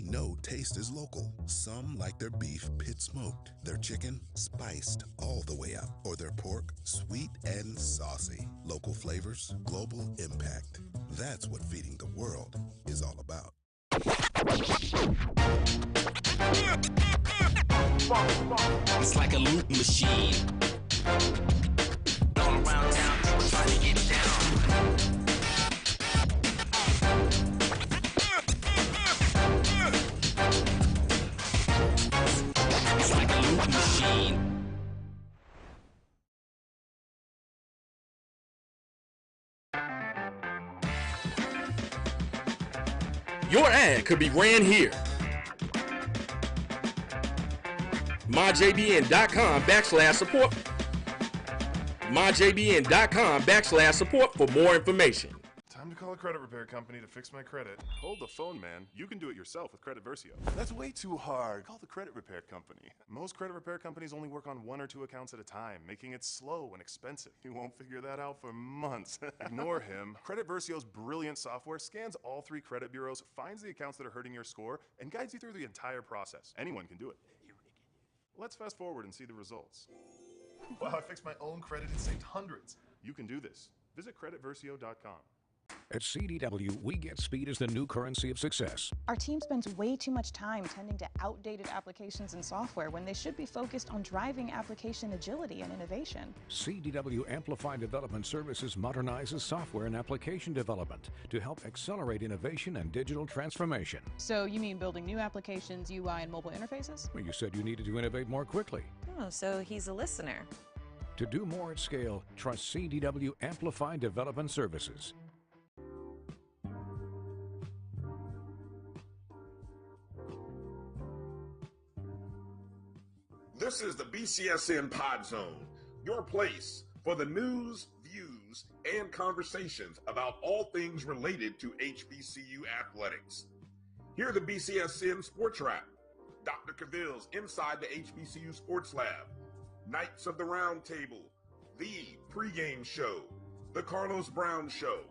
No taste is local. Some like their beef pit smoked, their chicken spiced all the way up, or their pork sweet and saucy. Local flavors, global impact. That's what feeding the world is all about. It's like a loop machine. All around town, people trying to get down. It's like a loop machine. Your ad could be ran here. MyJBN.com/support. MyJBN.com/support for more information. Time to call a credit repair company to fix my credit. Hold the phone, man. You can do it yourself with Credit Versio. That's way too hard. Call the credit repair company. Most credit repair companies only work on 1 or 2 accounts at a time, making it slow and expensive. You won't figure that out for months. Ignore him. Credit Versio's brilliant software scans all 3 credit bureaus, finds the accounts that are hurting your score, and guides you through the entire process. Anyone can do it. Let's fast forward and see the results. Wow, I fixed my own credit and saved hundreds. You can do this. Visit creditversio.com. At CDW, we get speed as the new currency of success. Our team spends way too much time tending to outdated applications and software when they should be focused on driving application agility and innovation. CDW Amplify Development Services modernizes software and application development to help accelerate innovation and digital transformation. So you mean building new applications, UI, and mobile interfaces? Well, you said you needed to innovate more quickly. Oh, so he's a listener. To do more at scale, trust CDW Amplify Development Services. This is the BCSN Pod Zone, your place for the news, views, and conversations about all things related to HBCU athletics. Here are the BCSN SportsWrap, Dr. Cavill's Inside the HBCU Sports Lab, Knights of the Round Table, the pregame show, the Carlos Brown Show,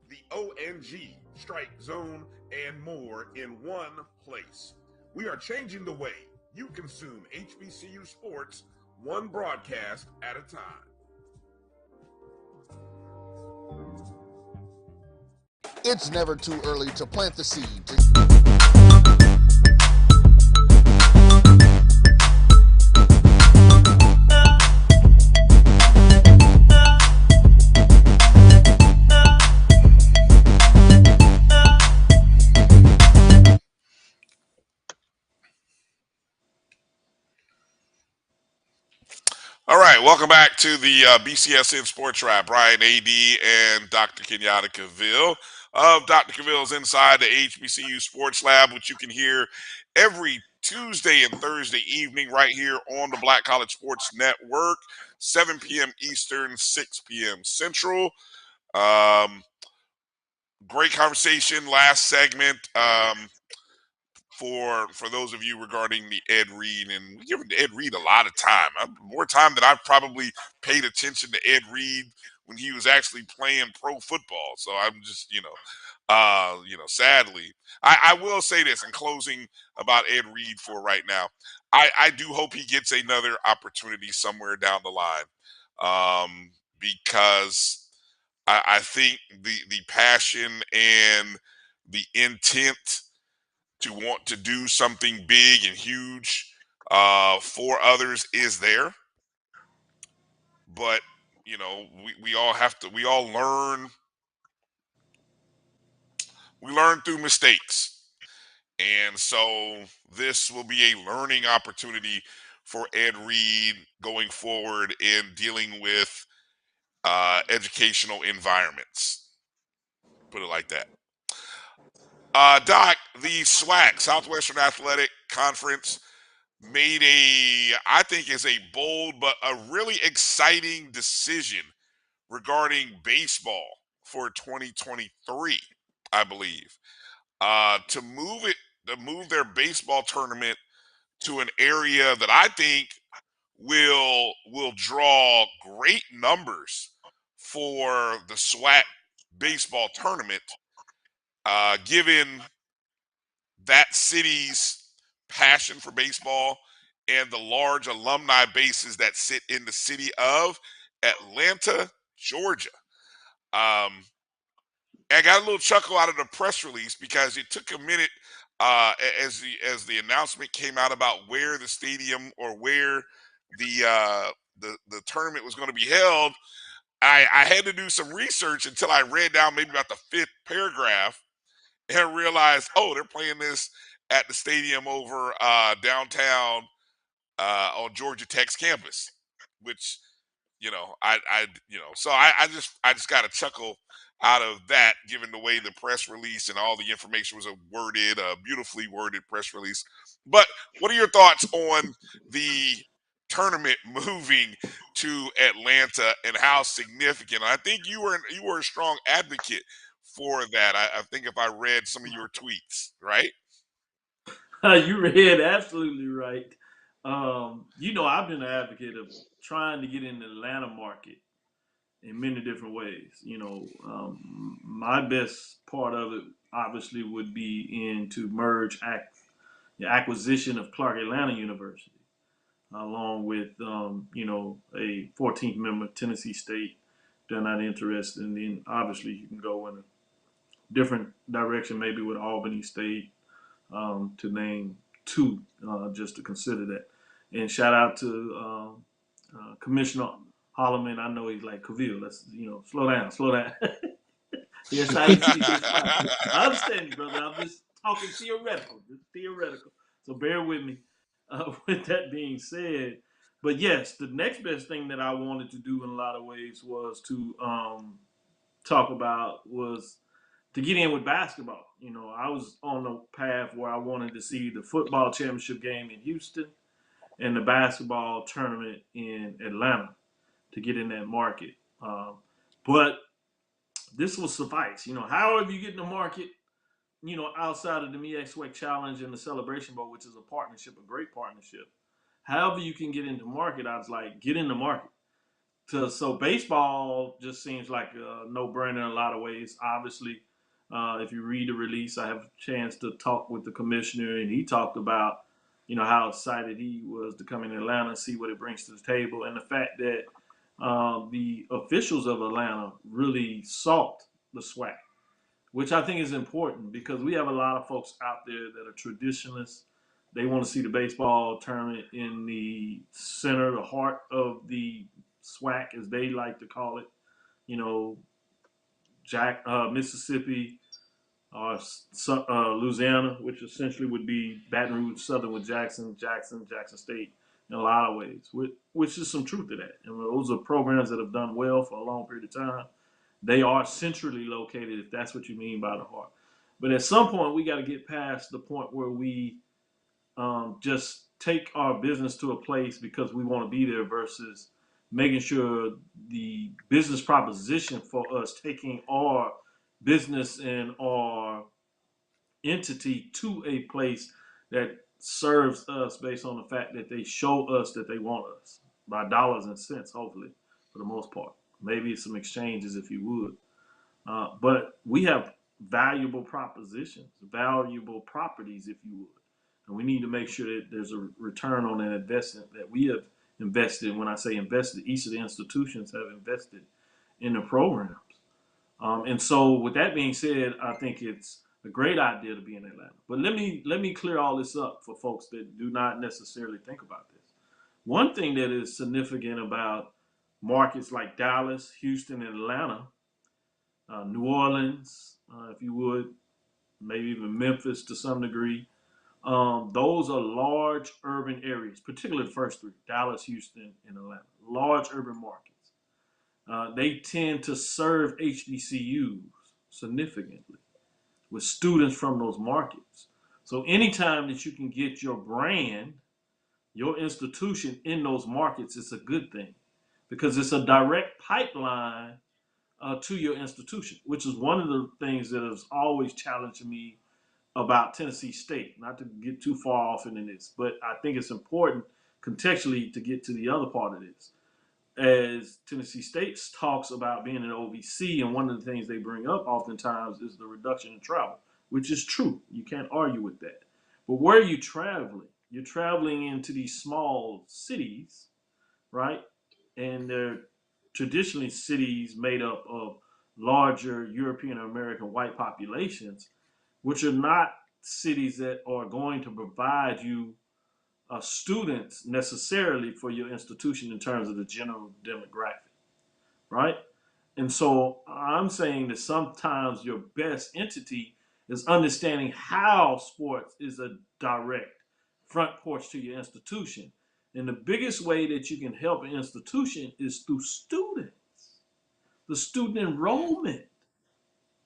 the ONG Strike Zone, and more in one place. We are changing the way you consume HBCU sports, one broadcast at a time. It's never too early to plant the seed. All right, welcome back to the BCSN Sports Wrap. Bryan A.D. and Dr. Kenyatta Cavill of Dr. Cavill's Inside the HBCU Sports Lab, which you can hear every Tuesday and Thursday evening right here on the Black College Sports Network, 7 p.m. Eastern, 6 p.m. Central. Great conversation last segment. For those of you regarding the Ed Reed, and we give Ed Reed a lot of time, more time than I've probably paid attention to Ed Reed when he was actually playing pro football. So I'm just, sadly, I will say this in closing about Ed Reed for right now. I do hope he gets another opportunity somewhere down the line, because I think the passion and the intent to want to do something big and huge for others is there. But, we all learn. We learn through mistakes. And so this will be a learning opportunity for Ed Reed going forward in dealing with educational environments. Put it like that. Doc, the SWAC, Southwestern Athletic Conference, made I think is a bold but a really exciting decision regarding baseball for 2023, I believe, to move their baseball tournament to an area that I think will draw great numbers for the SWAC baseball tournament, given that city's passion for baseball and the large alumni bases that sit in the city of Atlanta, Georgia. Um, I got a little chuckle out of the press release because it took a minute as the announcement came out about where the stadium or where the tournament was going to be held. I had to do some research until I read down maybe about the fifth paragraph and realized, oh, they're playing this at the stadium over downtown on Georgia Tech's campus, which so I just got a chuckle out of that, given the way the press release and all the information was worded, a beautifully worded press release. But what are your thoughts on the tournament moving to Atlanta and how significant? I think you were a strong advocate for that. I think if I read some of your tweets, right? You read absolutely right. I've been an advocate of trying to get in the Atlanta market in many different ways. My best part of it obviously would be to merge the acquisition of Clark Atlanta University, along with a 14th member, Tennessee State. They're not interested, and then obviously you can go in a different direction, maybe with Albany State, to name two, just to consider that. And shout out to Commissioner Holloman. I know he's like, Cavill, let's, slow down. Yes, I understand you, brother. I'm just talking theoretical. So bear with me. With that being said, but yes, the next best thing that I wanted to do in a lot of ways was to talk about was to get in with basketball. I was on the path where I wanted to see the football championship game in Houston and the basketball tournament in Atlanta to get in that market. But this will suffice. However you get in the market, outside of the MEXWEC Challenge and the Celebration Bowl, which is a partnership, a great partnership. However you can get into market, I was like, get in the market. So baseball just seems like a no-brainer in a lot of ways. Obviously, if you read the release, I have a chance to talk with the commissioner, and he talked about, how excited he was to come in Atlanta and see what it brings to the table, and the fact that the officials of Atlanta really sought the SWAC, which I think is important because we have a lot of folks out there that are traditionalists. They want to see the baseball tournament in the center, the heart of the SWAC, as they like to call it. Mississippi, or Louisiana, which essentially would be Baton Rouge, Southern with Jackson State, in a lot of ways, which is some truth to that. And those are programs that have done well for a long period of time. They are centrally located, if that's what you mean by the heart. But at some point, we got to get past the point where we just take our business to a place because we want to be there versus making sure the business proposition for us taking our business and our entity to a place that serves us based on the fact that they show us that they want us by dollars and cents, hopefully, for the most part. Maybe some exchanges if you would. But we have valuable propositions, valuable properties, if you would. And we need to make sure that there's a return on an investment that we have invested. When I say invested, each of the institutions have invested in the programs. And so with that being said, I think it's a great idea to be in Atlanta. But let me clear all this up for folks that do not necessarily think about this. One thing that is significant about markets like Dallas, Houston, and Atlanta, New Orleans, if you would, maybe even Memphis to some degree, those are large urban areas, particularly the first three, Dallas, Houston, and Atlanta, large urban markets. They tend to serve HBCUs significantly with students from those markets. So anytime that you can get your brand, your institution in those markets, it's a good thing because it's a direct pipeline to your institution, which is one of the things that has always challenged me about Tennessee State. Not to get too far off into this, but I think it's important contextually to get to the other part of this. As Tennessee State talks about being an OVC, and one of the things they bring up oftentimes is the reduction in travel, which is true. You can't argue with that. But where are you traveling? You're traveling into these small cities, right? And they're traditionally cities made up of larger European American white populations, which are not cities that are going to provide you students necessarily for your institution in terms of the general demographic, right? And so I'm saying that sometimes your best entity is understanding how sports is a direct front porch to your institution. And the biggest way that you can help an institution is through students, the student enrollment,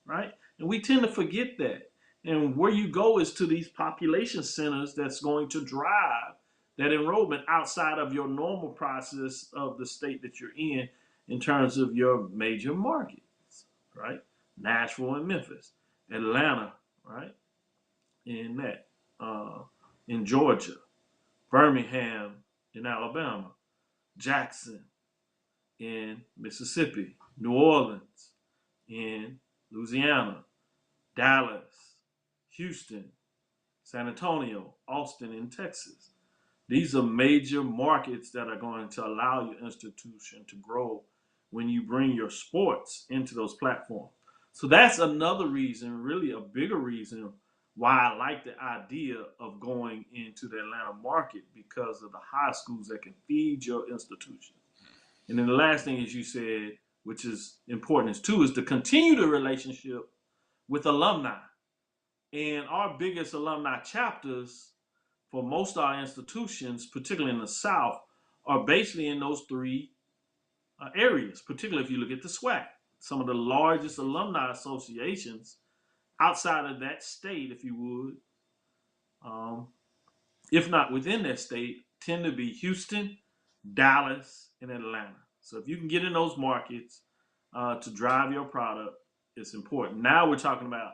right? And we tend to forget that. And where you go is to these population centers that's going to drive that enrollment outside of your normal process of the state that you're in terms of your major markets, right? Nashville and Memphis, Atlanta, right? In that, in Georgia, Birmingham in Alabama, Jackson in Mississippi, New Orleans in Louisiana, Dallas, Houston, San Antonio, Austin in Texas. These are major markets that are going to allow your institution to grow when you bring your sports into those platforms. So that's another reason, really a bigger reason, why I like the idea of going into the Atlanta market, because of the high schools that can feed your institution. And then the last thing, as you said, which is important as too, is to continue the relationship with alumni. And our biggest alumni chapters for most of our institutions, particularly in the South, are basically in those three areas, particularly if you look at the SWAC. Some of the largest alumni associations outside of that state, if you would, if not within that state, tend to be Houston, Dallas, and Atlanta. So if you can get in those markets to drive your product, it's important. Now we're talking about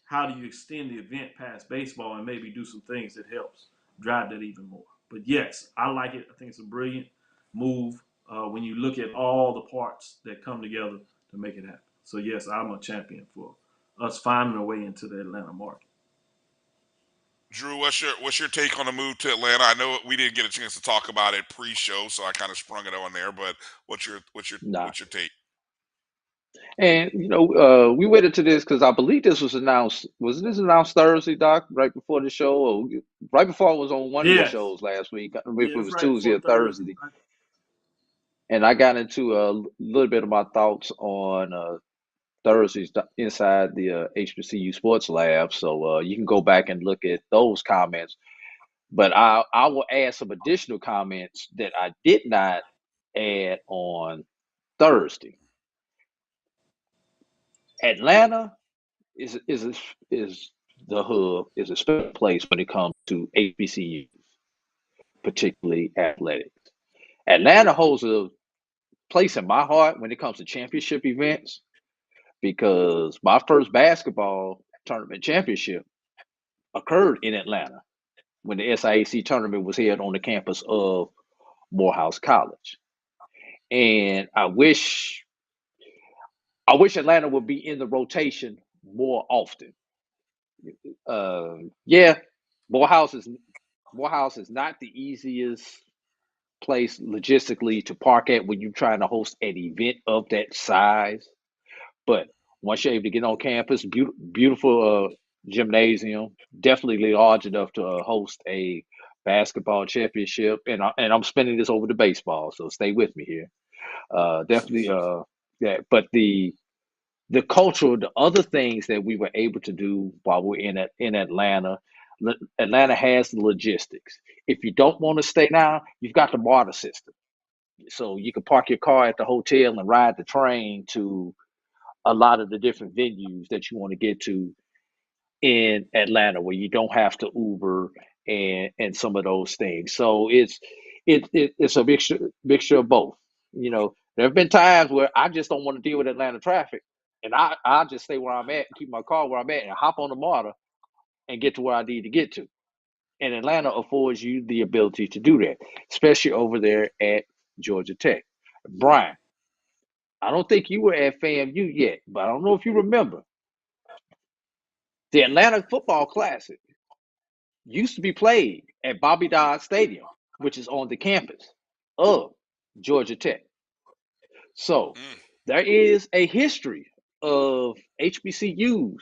how do you extend the event past baseball and maybe do some things that helps drive that even more. But yes, I like it. I think it's a brilliant move when you look at all the parts that come together to make it happen. So yes, I'm a champion for us finding a way into the Atlanta market. Drew, what's your take on the move to Atlanta? I know we didn't get a chance to talk about it pre-show, so I kind of sprung it on there. But what's your take? And we waited to this because I believe this was announced. Was this announced Thursday, Doc? Right before the show, or right before I was on one of your shows last week? I don't know if it was right Tuesday or Thursday. And I got into a little bit of my thoughts on Thursdays inside the HBCU Sports Lab. So you can go back and look at those comments. But I will add some additional comments that I did not add on Thursday. Atlanta is the hub, is a special place when it comes to HBCUs, particularly athletics. Atlanta holds a place in my heart when it comes to championship events, because my first basketball tournament championship occurred in Atlanta when the SIAC tournament was held on the campus of Morehouse College. And I wish Atlanta would be in the rotation more often. Yeah, Morehouse is not the easiest place logistically to park at when you're trying to host an event of that size. But once you're able to get on campus, beautiful gymnasium, definitely large enough to host a basketball championship. And I'm spinning this over to baseball, so stay with me here. Definitely, yeah. But the cultural, the other things that we were able to do while we're in Atlanta. Atlanta has the logistics. If you don't want to stay down, you've got the barter system. So you can park your car at the hotel and ride the train to a lot of the different venues that you want to get to in Atlanta, where you don't have to Uber and some of those things. So it's a mixture of both. There have been times where I just don't want to deal with Atlanta traffic, and I just stay where I'm at and keep my car where I'm at and hop on the MARTA and get to where I need to get to. And Atlanta affords you the ability to do that, especially over there at Georgia Tech. Bryan, I don't think you were at FAMU yet, but I don't know if you remember. The Atlanta Football Classic used to be played at Bobby Dodd Stadium, which is on the campus of Georgia Tech. So there is a history of HBCUs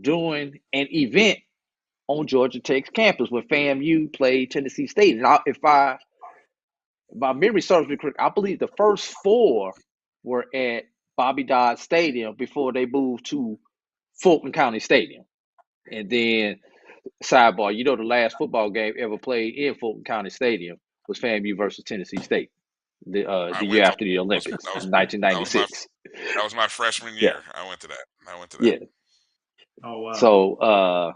doing an event on Georgia Tech's campus when FAMU played Tennessee State. And if my memory serves me correct, I believe the first four were at Bobby Dodd Stadium before they moved to Fulton County Stadium. And then, sidebar, the last football game ever played in Fulton County Stadium was FAMU versus Tennessee State the year after the Olympics in 1996. That was my freshman Yeah, year. I went to that. yeah. Oh wow. So,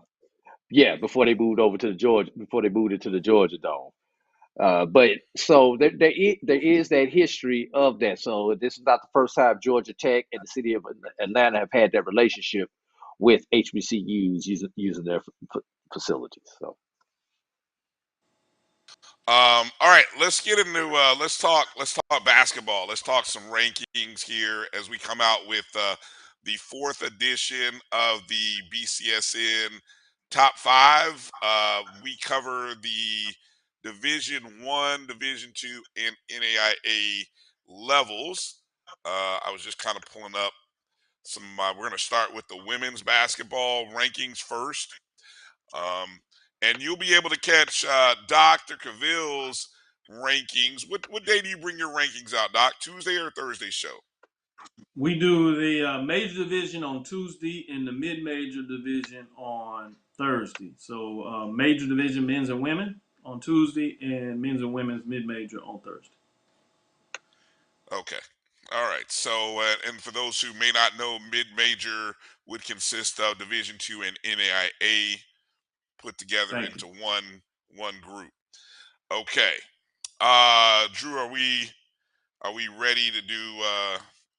before they moved it to the Georgia Dome. But so there is that history of that. So this is not the first time Georgia Tech and the city of Atlanta have had that relationship with HBCUs using their facilities. So. All right, let's get into let's talk basketball. Let's talk some rankings here as we come out with the fourth edition of the BCSN Top Five. We cover the Division One, Division Two, and NAIA levels. I was just kind of pulling up some. We're going to start with the women's basketball rankings first. And you'll be able to catch Dr. Cavill's rankings. What day do you bring your rankings out, Doc? Tuesday or Thursday show? We do the major division on Tuesday and the mid-major division on Thursday. So major division men's and women on Tuesday and men's and women's mid-major on Thursday. Okay. All right. So, and for those who may not know, mid-major would consist of Division II and NAIA put together into one group. Okay. Drew, are we ready to do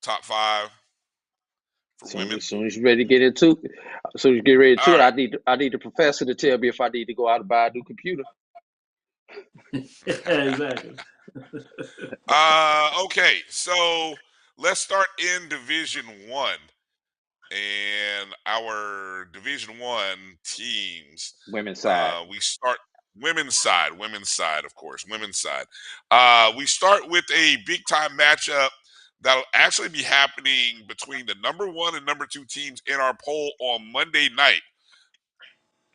top five for women? As soon as you're ready to get into it, as soon as you get ready to All it, right. I need the professor to tell me if I need to go out and buy a new computer. Yeah, exactly. Okay, so let's start in Division One, and our Division One teams. Women's side. We start women's side, of course, women's side. We start with a big time matchup that'll actually be happening between the number 1 and number 2 teams in our poll on Monday night.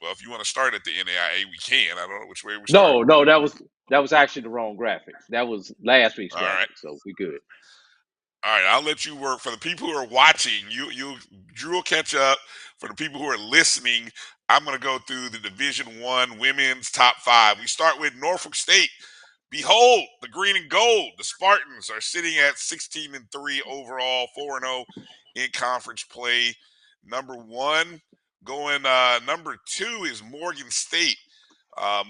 Well, if you want to start at the NAIA, we can. I don't know which way we start. No, that was actually the wrong graphics. That was last week's All graphics, right. so we good. All right, I'll let you work. For the people who are watching, Drew will catch up. For the people who are listening, I'm going to go through the Division One women's top 5. We start with Norfolk State. Behold, the green and gold. The Spartans are sitting at 16-3 overall, 4-0 in conference play. Number 1 going. Number 2 is Morgan State,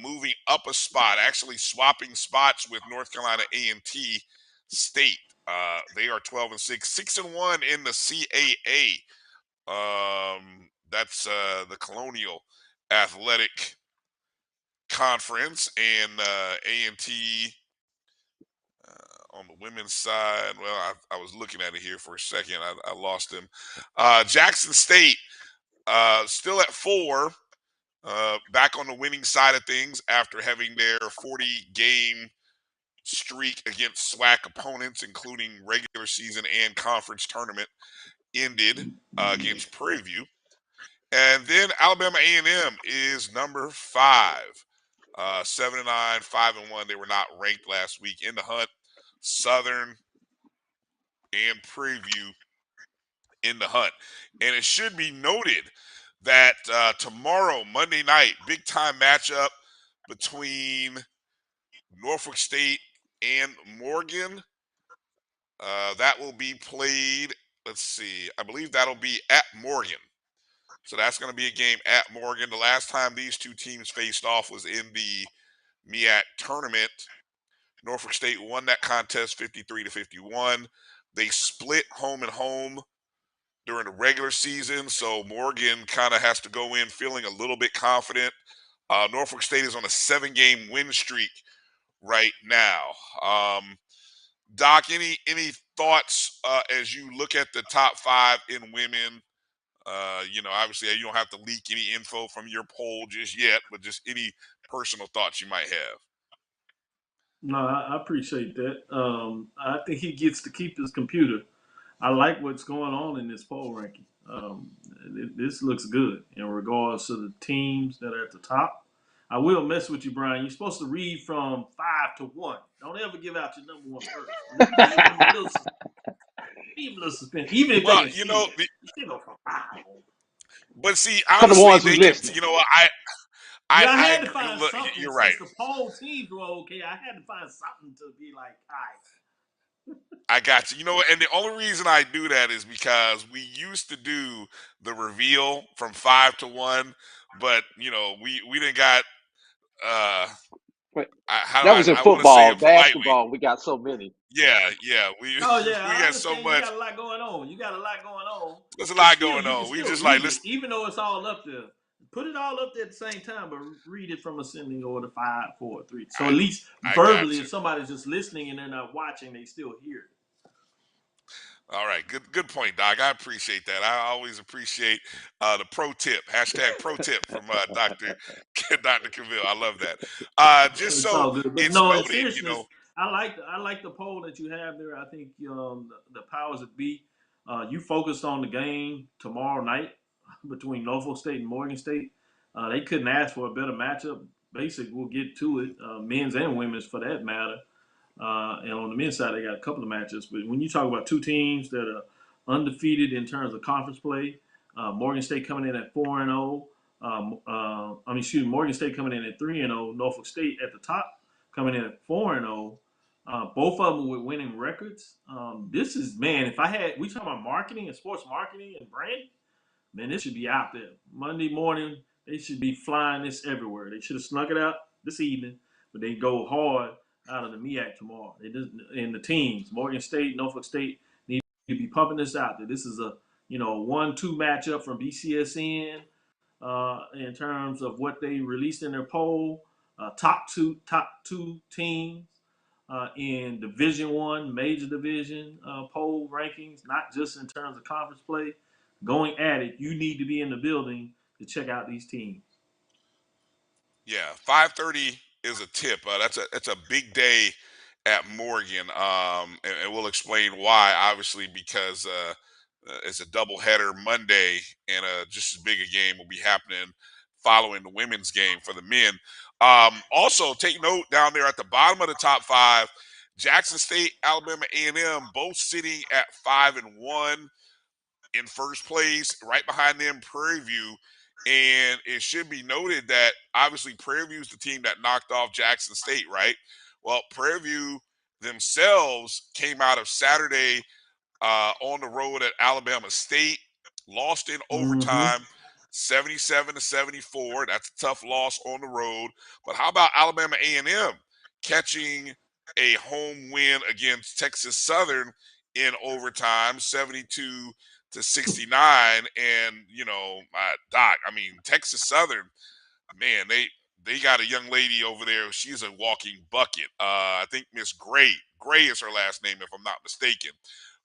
moving up a spot, actually swapping spots with North Carolina A&T State. They are 12-6, 6-1 in the CAA. That's the Colonial Athletic Conference, and A&T on the women's side. Well, I was looking at it here for a second. I lost them. Jackson State still at 4. Back on the winning side of things after having their 40-game streak against SWAC opponents, including regular season and conference tournament, ended against Prairie View. And then Alabama A&M is number 5, 7-9, 5-1. They were not ranked last week in the hunt. Southern and Prairie View in the hunt. And it should be noted that tomorrow, Monday night, big time matchup between Norfolk State and Morgan. That will be played, let's see, I believe that'll be at Morgan. So that's going to be a game at Morgan. The last time these two teams faced off was in the MEAC tournament. Norfolk State won that contest 53-51. They split home and home during the regular season, so Morgan kind of has to go in feeling a little bit confident. Norfolk State is on a 7-game win streak right now. Doc, any thoughts as you look at the top 5 in women? Obviously you don't have to leak any info from your poll just yet, but just any personal thoughts you might have. No, I appreciate that. I think he gets to keep his computer. I like what's going on in this poll ranking. This looks good in regards to the teams that are at the top. I will mess with you, Brian. You're supposed to read from 5 to 1. Don't ever give out your number one first. Leave them a little suspense. Even if they Well, can see it, you still go from 5 on. but see, For the honestly, ones who they can. listening. Yeah, I I had to agree. find Look, something you're right. since the poll teams were okay. I had to find something to be like, all right. I got you. And the only reason I do that is because we used to do the reveal from 5 to 1, but we didn't got Wait, how that was in I want to say football. it politely. Basketball, we got so many. Yeah, we Oh yeah, we I got so understand. You much. got a lot going on. There's a But lot still, going you can on. We still just like read it, let's. even though it's all up there. Put it all up there at the same time, but read it from ascending order 5, 4, 3. So at least I got verbally, you. if somebody's just listening and they're not watching, they still hear it. All right, good point, Doc. I appreciate that. I always appreciate the pro tip #pro tip from Doctor Doctor Cavill. I love that. Just It's so all good, but it's no, in noted, seriousness, I like the poll that you have there. I think the powers that be, you focused on the game tomorrow night between Norfolk State and Morgan State. They couldn't ask for a better matchup. Basically, we'll get to it, men's and women's for that matter. And on the men's side, they got a couple of matches. But when you talk about two teams that are undefeated in terms of conference play, Morgan State coming in at 4-0. Morgan State coming in at 3-0. Norfolk State at the top coming in at 4-0. Both of them with winning records. This is, man, we talking about marketing and sports marketing and branding, man, this should be out there. Monday morning, they should be flying this everywhere. They should have snuck it out this evening, but they go hard out of the MEAC tomorrow. And the teams, Morgan State, Norfolk State, need to be pumping this out there. This is a 1-2 matchup from BCSN in terms of what they released in their poll. Top two teams in Division One, major division poll rankings, not just in terms of conference play. Going at it, you need to be in the building to check out these teams. Yeah, 5:30 is a tip. That's a big day at Morgan, and we'll explain why. Obviously, because it's a doubleheader Monday, and just as big a game will be happening following the women's game for the men. Also, take note down there at the bottom of the top 5, Jackson State, Alabama A&M, both sitting at 5-1 in first place. Right behind them, Prairie View. And it should be noted that obviously Prairie View is the team that knocked off Jackson State, right? Well, Prairie View themselves came out of Saturday on the road at Alabama State, lost in overtime, 77-74. That's a tough loss on the road. But how about Alabama A&M catching a home win against Texas Southern in overtime, 72-69? And Doc, I mean, Texas Southern, man, they got a young lady over there. She's a walking bucket. I think Miss Gray is her last name, if I'm not mistaken.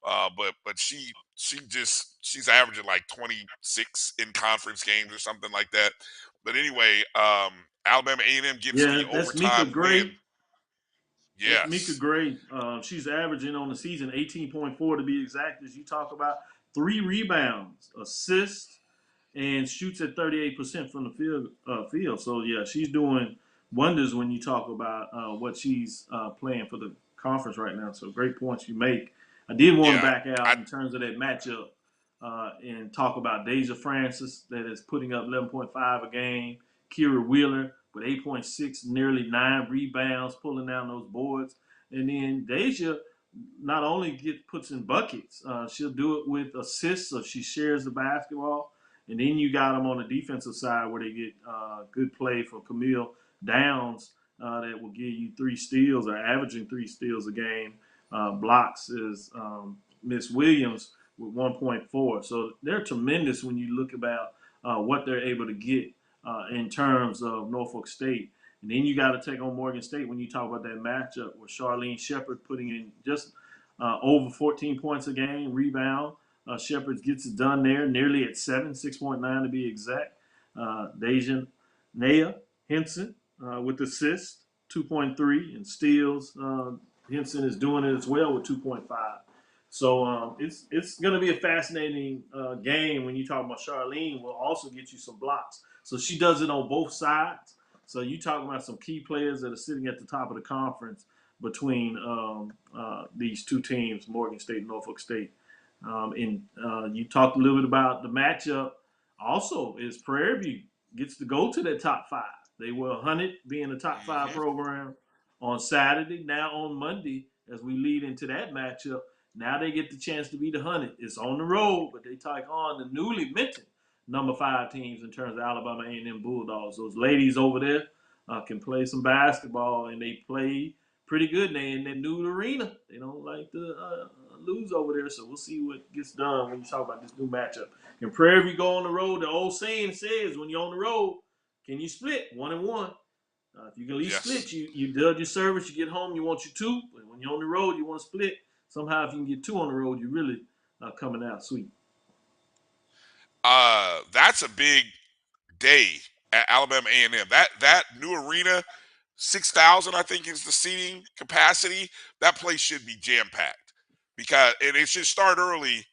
But she's averaging like 26 in conference games or something like that. But anyway, Alabama A&M gets Yeah, the that's Mika overtime win. Gray. That's Mika Yes. Gray. She's averaging on the season 18.4 to be exact, as you talk about. 3 rebounds, assists, and shoots at 38% from the field. So yeah, she's doing wonders when you talk about what she's playing for the conference right now. So great points you make. I did want to back out in terms of that matchup and talk about Deja Francis, that is putting up 11.5 a game. Kira Wheeler with 8.6, nearly 9 rebounds, pulling down those boards. And then Deja not only puts in buckets, she'll do it with assists if she shares the basketball. And then you got them on the defensive side where they get good play from Camille Downs that will give you 3 steals or averaging 3 steals a game. Blocks is Miss Williams with 1.4. So they're tremendous when you look about what they're able to get in terms of Norfolk State. And then you got to take on Morgan State when you talk about that matchup with Charlene Shepard putting in just over 14 points a game, rebound. Shepard gets it done there, nearly at 6.9 to be exact. Dejan Naya Henson with assist, 2.3, and steals. Henson is doing it as well with 2.5. So it's going to be a fascinating game. When you talk about Charlene, will also get you some blocks. So she does it on both sides. So you talk about some key players that are sitting at the top of the conference between these two teams, Morgan State and Norfolk State. And you talked a little bit about the matchup. Also, is Prairie View gets to go to that top five. They were hunted being a top five program on Saturday. Now on Monday, as we lead into that matchup, now they get the chance to be the hunted. It's on the road, but they take on the newly mentioned number 5 teams in terms of Alabama A&M Bulldogs. Those ladies over there can play some basketball, and they play pretty good. They in that new arena. They don't like to lose over there, so we'll see what gets done when you talk about this new matchup. And Prairie View go on the road. The old saying says, when you're on the road, can you split 1-1? If you can at least split, you did your service, you get home, you want your 2. But when you're on the road, you want to split. Somehow, if you can get 2 on the road, you're really coming out sweet. That's a big day at Alabama A&M. That new arena, 6,000, I think, is the seating capacity. That place should be jam-packed and it should start early,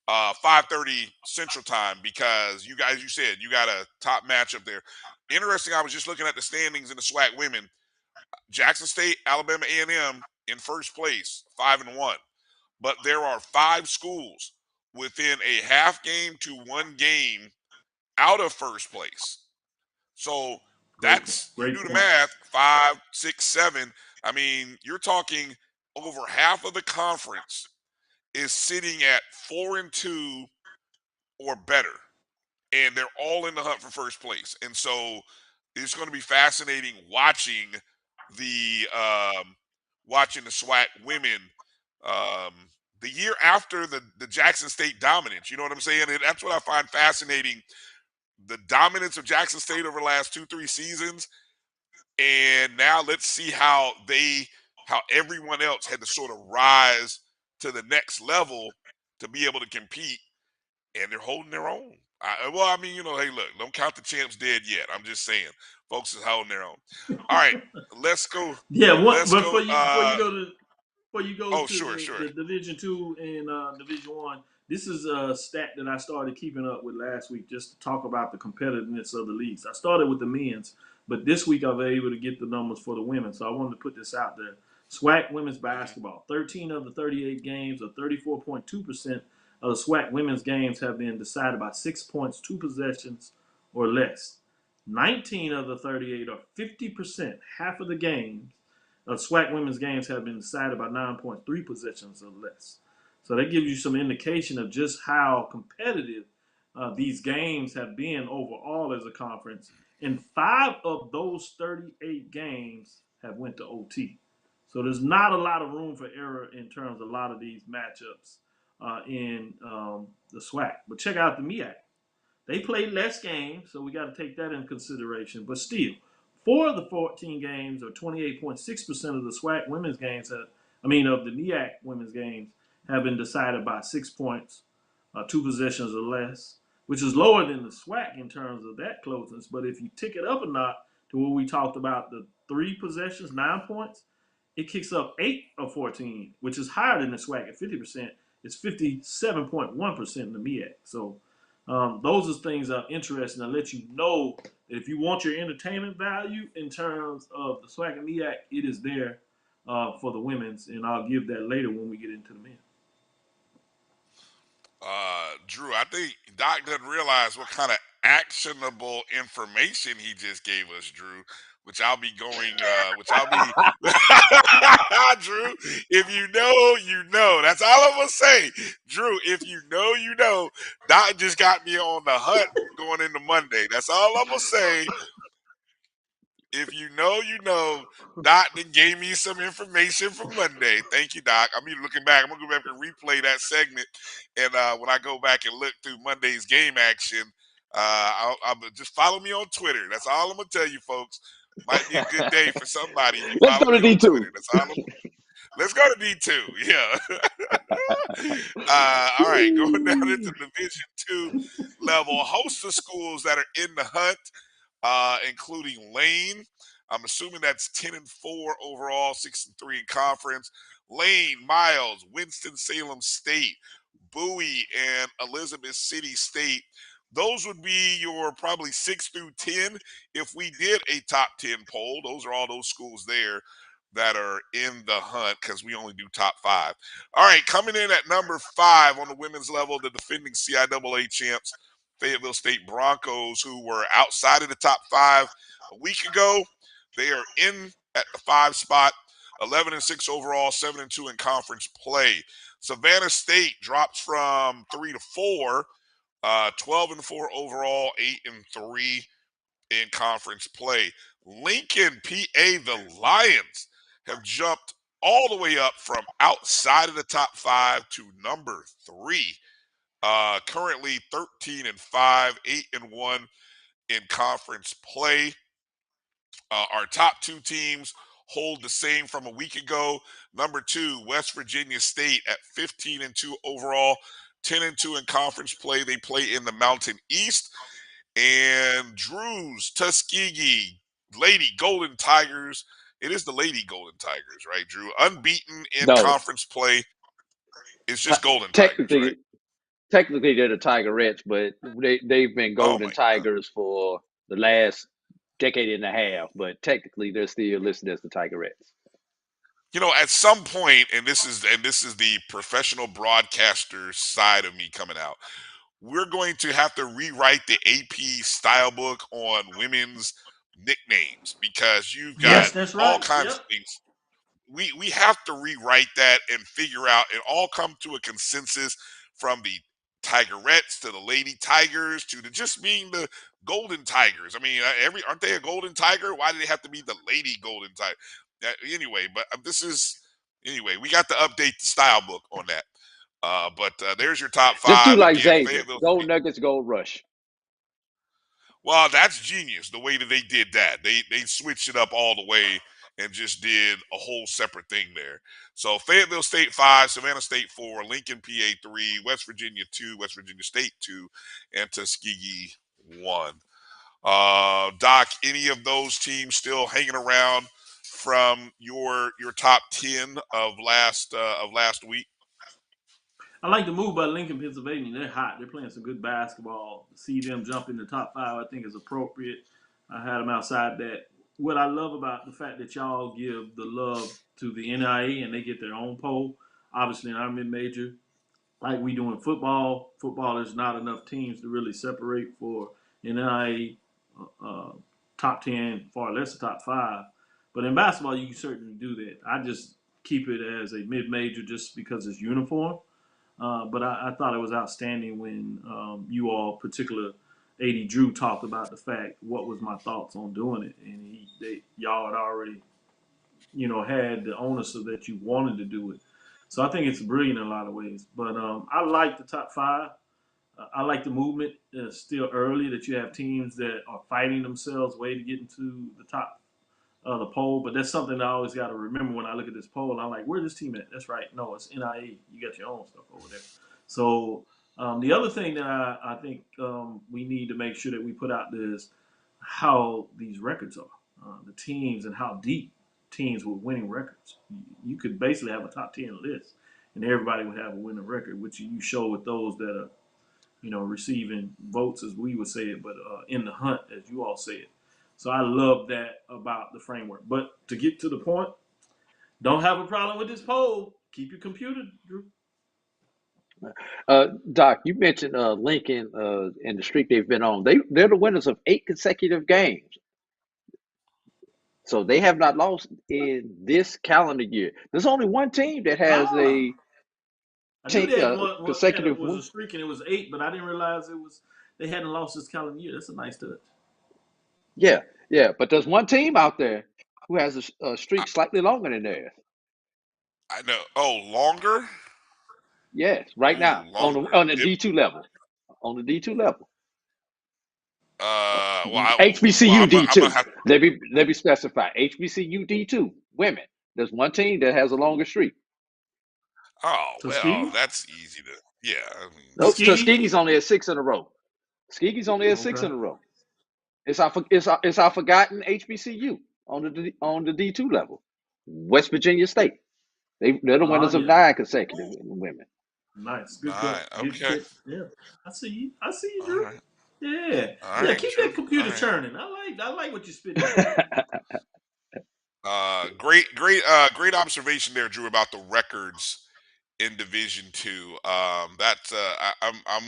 5:30 Central Time, because you said you got a top matchup there. Interesting, I was just looking at the standings in the SWAC women. Jackson State, Alabama A&M in first place, 5-1. But there are 5 schools within a half game to 1 game out of first place. So that's, you do the math, 5, 6, 7. I mean, you're talking over half of the conference is sitting at 4-2 or better, and they're all in the hunt for first place. And so it's going to be fascinating watching the SWAC women the year after the Jackson State dominance. You know what I'm saying? And that's what I find fascinating. The dominance of Jackson State over the last 2-3 seasons, and now let's see how everyone else had to sort of rise to the next level to be able to compete, and they're holding their own. Hey, look, don't count the champs dead yet. I'm just saying, folks is holding their own. All right, let's go. Yeah, before you go to the Division II and Division I, this is a stat that I started keeping up with last week just to talk about the competitiveness of the leagues. I started with the men's, but this week I was able to get the numbers for the women, so I wanted to put this out there. SWAC women's basketball, 13 of the 38 games, or 34.2% of the SWAC women's games have been decided by 6 points, 2 possessions, or less. 19 of the 38, or 50%, half of the games, SWAC women's games have been decided by 9.3 possessions or less. So that gives you some indication of just how competitive these games have been overall as a conference. And 5 of those 38 games have went to OT. So there's not a lot of room for error in terms of a lot of these matchups in the SWAC. But check out the MEAC. They played less games, so we got to take that into consideration. But still, 4 of the 14 games, or 28.6% of the SWAC women's games, of the MEAC women's games, have been decided by 6 points, 2 possessions or less, which is lower than the SWAC in terms of that closeness. But if you tick it up a notch to what we talked about, the 3 possessions, 9 points, it kicks up 8 of 14, which is higher than the SWAC at 50%. It's 57.1% in the MEAC. So those are things that are interesting. I let you know that if you want your entertainment value in terms of the SWAC and MEAC, it is there for the women's, and I'll give that later when we get into the men. Drew, I think Doc doesn't realize what kind of actionable information he just gave us, Drew. Which I'll be Drew, if you know, you know. That's all I'm going to say. Drew, if you know, you know. Doc just got me on the hunt going into Monday. That's all I'm going to say. If you know, you know. Doc then gave me some information for Monday. Thank you, Doc. I'm looking back. I'm going to go back and replay that segment. And when I go back and look through Monday's game action, I'll just follow me on Twitter. That's all I'm going to tell you, folks. Might be a good day for somebody. Let's go to D2. Let's go to D2. Yeah. All right, going down into Division II level, a host of schools that are in the hunt, including Lane. I'm assuming that's 10-4 overall, 6-3 in conference. Lane, Miles, Winston-Salem State, Bowie, and Elizabeth City State. Those would be your probably 6 through 10 if we did a top 10 poll. Those are all those schools there that are in the hunt because we only do top 5. All right, coming in at number 5 on the women's level, the defending CIAA champs, Fayetteville State Broncos, who were outside of the top 5 a week ago. They are in at the 5 spot, 11-6 overall, 7-2 in conference play. Savannah State drops from 3 to 4, 12-4 overall, 8-3 in conference play. Lincoln, PA, the Lions have jumped all the way up from outside of the top 5 to number 3. Currently 13-5, 8-1 in conference play. Our top 2 teams hold the same from a week ago. Number 2, West Virginia State at 15-2 overall, 10-2 in conference play. They play in the Mountain East. And Drew's Tuskegee Lady Golden Tigers. It is the Lady Golden Tigers, right, Drew? Unbeaten in No, conference play. It's just Golden Tigers, right? technically they're the Tigerettes, but they've been Oh Golden my God. Tigers for the last decade and a half. But technically they're still listed as the Tigerettes. You know, at some point, and this is the professional broadcaster side of me coming out, we're going to have to rewrite the AP style book on women's nicknames because you've got Yes, that's all right. kinds Yep. of things. We have to rewrite that and figure out and all come to a consensus from the Tigerettes to the Lady Tigers to the just being the Golden Tigers. I mean, aren't they a Golden Tiger? Why do they have to be the Lady Golden Tiger? Anyway, but anyway. We got to update the style book on that. But there's your top Just do 5 like again. Xavier. Fayetteville. Gold Nuggets, Gold Rush. Well, that's genius the way that they did that. They switched it up all the way and just did a whole separate thing there. So Fayetteville State 5, Savannah State 4, Lincoln PA 3, West Virginia 2, West Virginia State 2, and Tuskegee 1. Doc, any of those teams still hanging around from your top 10 of last week? I like the move by Lincoln, Pennsylvania. They're hot. They're playing some good basketball. To see them jump in the top 5, I think is appropriate. I had them outside that. What I love about the fact that y'all give the love to the NIA and they get their own poll. Obviously, in our mid-major, like we do in football, there's not enough teams to really separate for NIA top 10, far less the top 5. But in basketball, you can certainly do that. I just keep it as a mid-major just because it's uniform. But I thought it was outstanding when you all, particular A.D. Drew, talked about the fact what was my thoughts on doing it, and y'all had already, had the onus of that you wanted to do it. So I think it's brilliant in a lot of ways. But I like the top 5. I like the movement. It's still early that you have teams that are fighting themselves way to get into the top of the poll. But that's something I always got to remember when I look at this poll. I'm like, where's this team at? That's right. No, it's NIA. You got your own stuff over there. So the other thing that I think we need to make sure that we put out there is how these records are, the teams and how deep teams with winning records. You could basically have a top 10 list and everybody would have a winning record, which you show with those that are, receiving votes, as we would say it, but in the hunt, as you all say it. So I love that about the framework. But to get to the point, don't have a problem with this poll. Keep your computer, Drew. Doc, you mentioned Lincoln and the streak they've been on. They're the winners of 8 consecutive games. So they have not lost in this calendar year. There's only one team that has a I knew they had consecutive was win. a streak and it was 8, but I didn't realize they hadn't lost this calendar year. That's a nice touch. Yeah. But there's one team out there who has a streak slightly longer than theirs. I know. Oh, longer? Yes, right now longer. on the D2 level. On the D2 level. Well, HBCU I'm D2. gonna have, Let me specify. HBCU D2 women. There's one team that has a longer streak. Oh well, Tuskegee? that's easy to. Yeah, I mean, Nope, Tuskegee? Tuskegee's only at 6 in a row. Tuskegee's only at 6 Okay. in a row. It's our forgotten HBCU on the D2 level. West Virginia State. They're the Oh, winners of yeah. 9 consecutive women. Nice. Good catch. nine. Good Okay. catch. Yeah. I see you. I see you, All Drew. right. Yeah. All Yeah. right, Keep Drew. that All computer right. churning. I like what you're spitting out. Great observation there, Drew, about the records in Division Two. That's I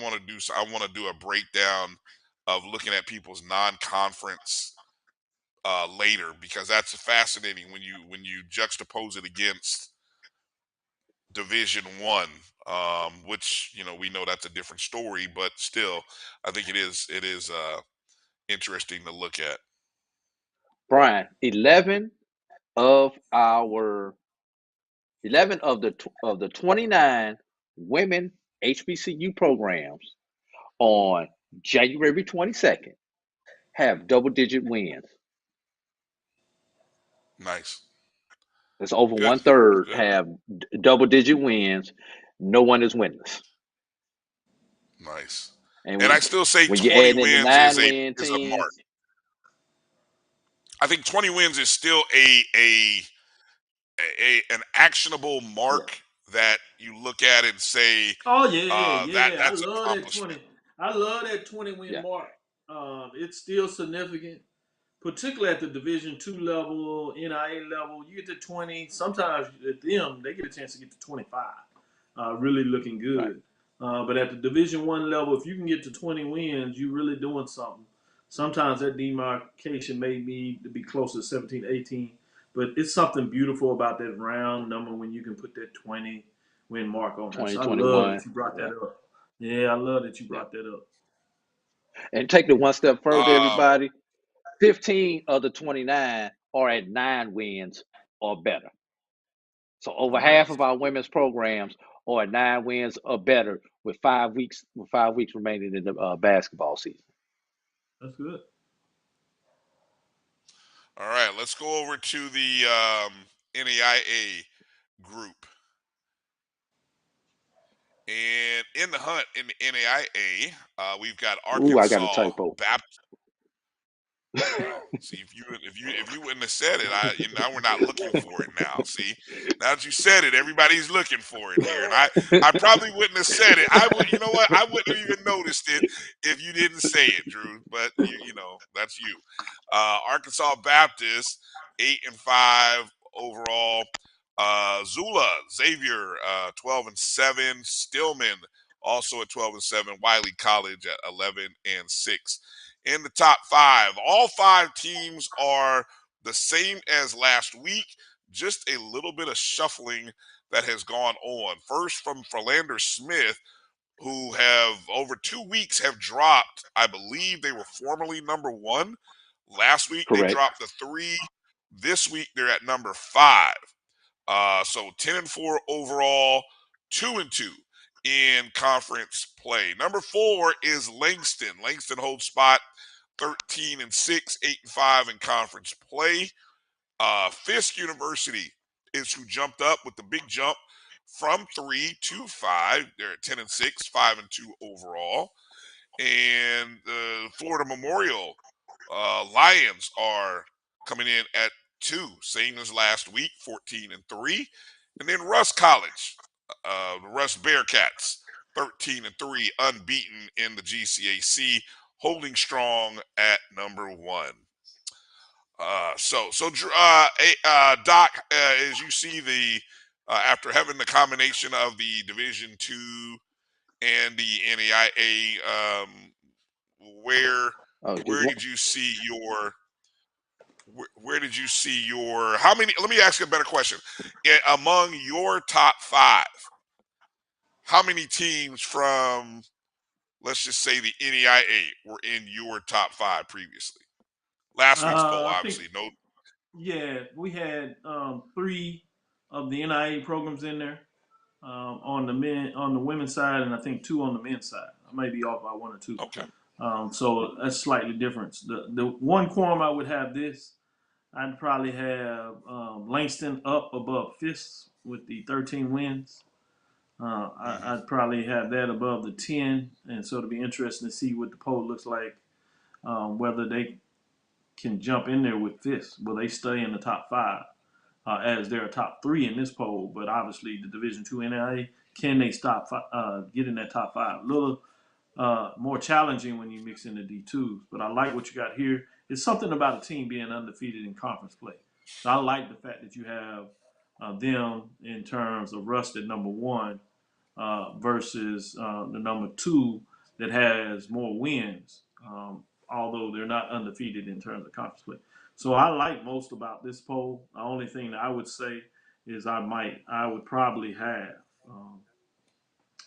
want to do. I want to do a breakdown of looking at people's non-conference later, because that's fascinating when you juxtapose it against Division One, which we know that's a different story, but still, I think it is interesting to look at. Brian, of our 11 of the 29 women HBCU programs on January 22nd have double-digit wins. Nice. That's over Good. 1/3 Good. have double-digit wins. No one is winless. Nice. And And I still say when you 20 add in the wins is 9-win a mark. teams, I think 20 wins is still an actionable yeah, mark that you look at and say Oh yeah, that yeah. I that's love that accomplishment. 20. I love that 20-win yeah, mark. It's still significant, particularly at the Division II level, NIA level. You get to 20. Sometimes at them, they get a chance to get to 25. Really looking right. good. But at the Division I level, if you can get to 20 wins, you're really doing something. Sometimes that demarcation may need to be closer to 17, 18. But it's something beautiful about that round number when you can put that 20-win mark on there. So I love that 2021. you brought Yeah, that up. Yeah, I love that you yeah. brought that up. And take it one step further, Um, everybody. 15 of the 29 are at 9 wins or better. So over half Nice. of our women's programs are at 9 wins or better with 5 weeks remaining in the basketball season. That's good. all right, let's go over to the NAIA group. And in the hunt in the NAIA, we've got Ooh, I got a Arkansas typo. Baptist. Oh, see, if you wouldn't have said it, now we're not looking for it now. See, now that you said it, everybody's looking for it here, and I probably wouldn't have said it. I would, you know what? I wouldn't have even noticed it if you didn't say it, Drew. But you know that's you. Arkansas Baptist 8-5 overall. Zula Xavier 12-7. Stillman also at 12-7. Wiley College at 11-6. In the top 5, all 5 teams are the same as last week. Just a little bit of shuffling that has gone on. First from Philander Smith, who have over 2 weeks have dropped. I believe they were formerly number 1. Last week they Correct. dropped the 3. This week they're at number 5. So 10-4 overall, 2-2 in conference play. Number 4 is Langston. Langston holds spot 13-6, 8-5 in conference play. Fisk University is who jumped up with the big jump from 3 to 5. They're at 10-6, 5-2 overall. And the Florida Memorial Lions are coming in at 2, same as last week, 14-3. And then Russ College, the Russ Bearcats, 13-3, unbeaten in the GCAC, holding strong at number 1. Doc, as you see after having the combination of the Division II and the NAIA, where Oh, where did you see your how many? Let me ask you a better question. Among your top 5, how many teams from, let's just say, the NEIA were in your top 5 previously? Last week's poll, I think obviously. No. yeah, we had 3 of the NIA programs in there on the women's side, and I think 2 on the men's side. I may be off by 1 or 2. Okay. So that's slightly different. The one quorum I would have this I'd probably have Langston up above Fisk with the 13 wins. I'd probably have that above the 10, and so it'll be interesting to see what the poll looks like, whether they can jump in there with Fisk. Will they stay in the top five, as they're a top three in this poll? But obviously, the Division II NAIA, can they get in that top five? A little more challenging when you mix in the D2s. But I like what you got here. It's something about a team being undefeated in conference play. So I like the fact that you have them in terms of Rust at number one versus the number two that has more wins, although they're not undefeated in terms of conference play. So I like most about this poll. The only thing that I would say is I would probably have um,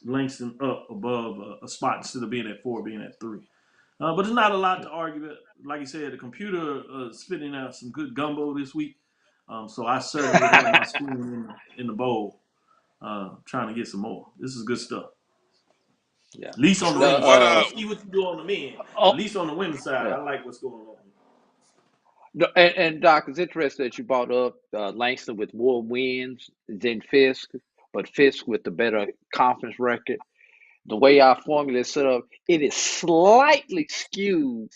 Langston up above a spot instead of being at four, being at three. But there's not a lot to argue about. Like you said, the computer spitting out some good gumbo this week. So I certainly have my spoon in the bowl, trying to get some more. This is good stuff. Yeah. At least on the women's side. We'll see what you do on the men. But at least on the women's side, Yeah. I like what's going on. No, and Doc, it's interesting that you brought up Langston with more wins than Fisk, but Fisk with the better conference record. The way our formula is set up, it is slightly skewed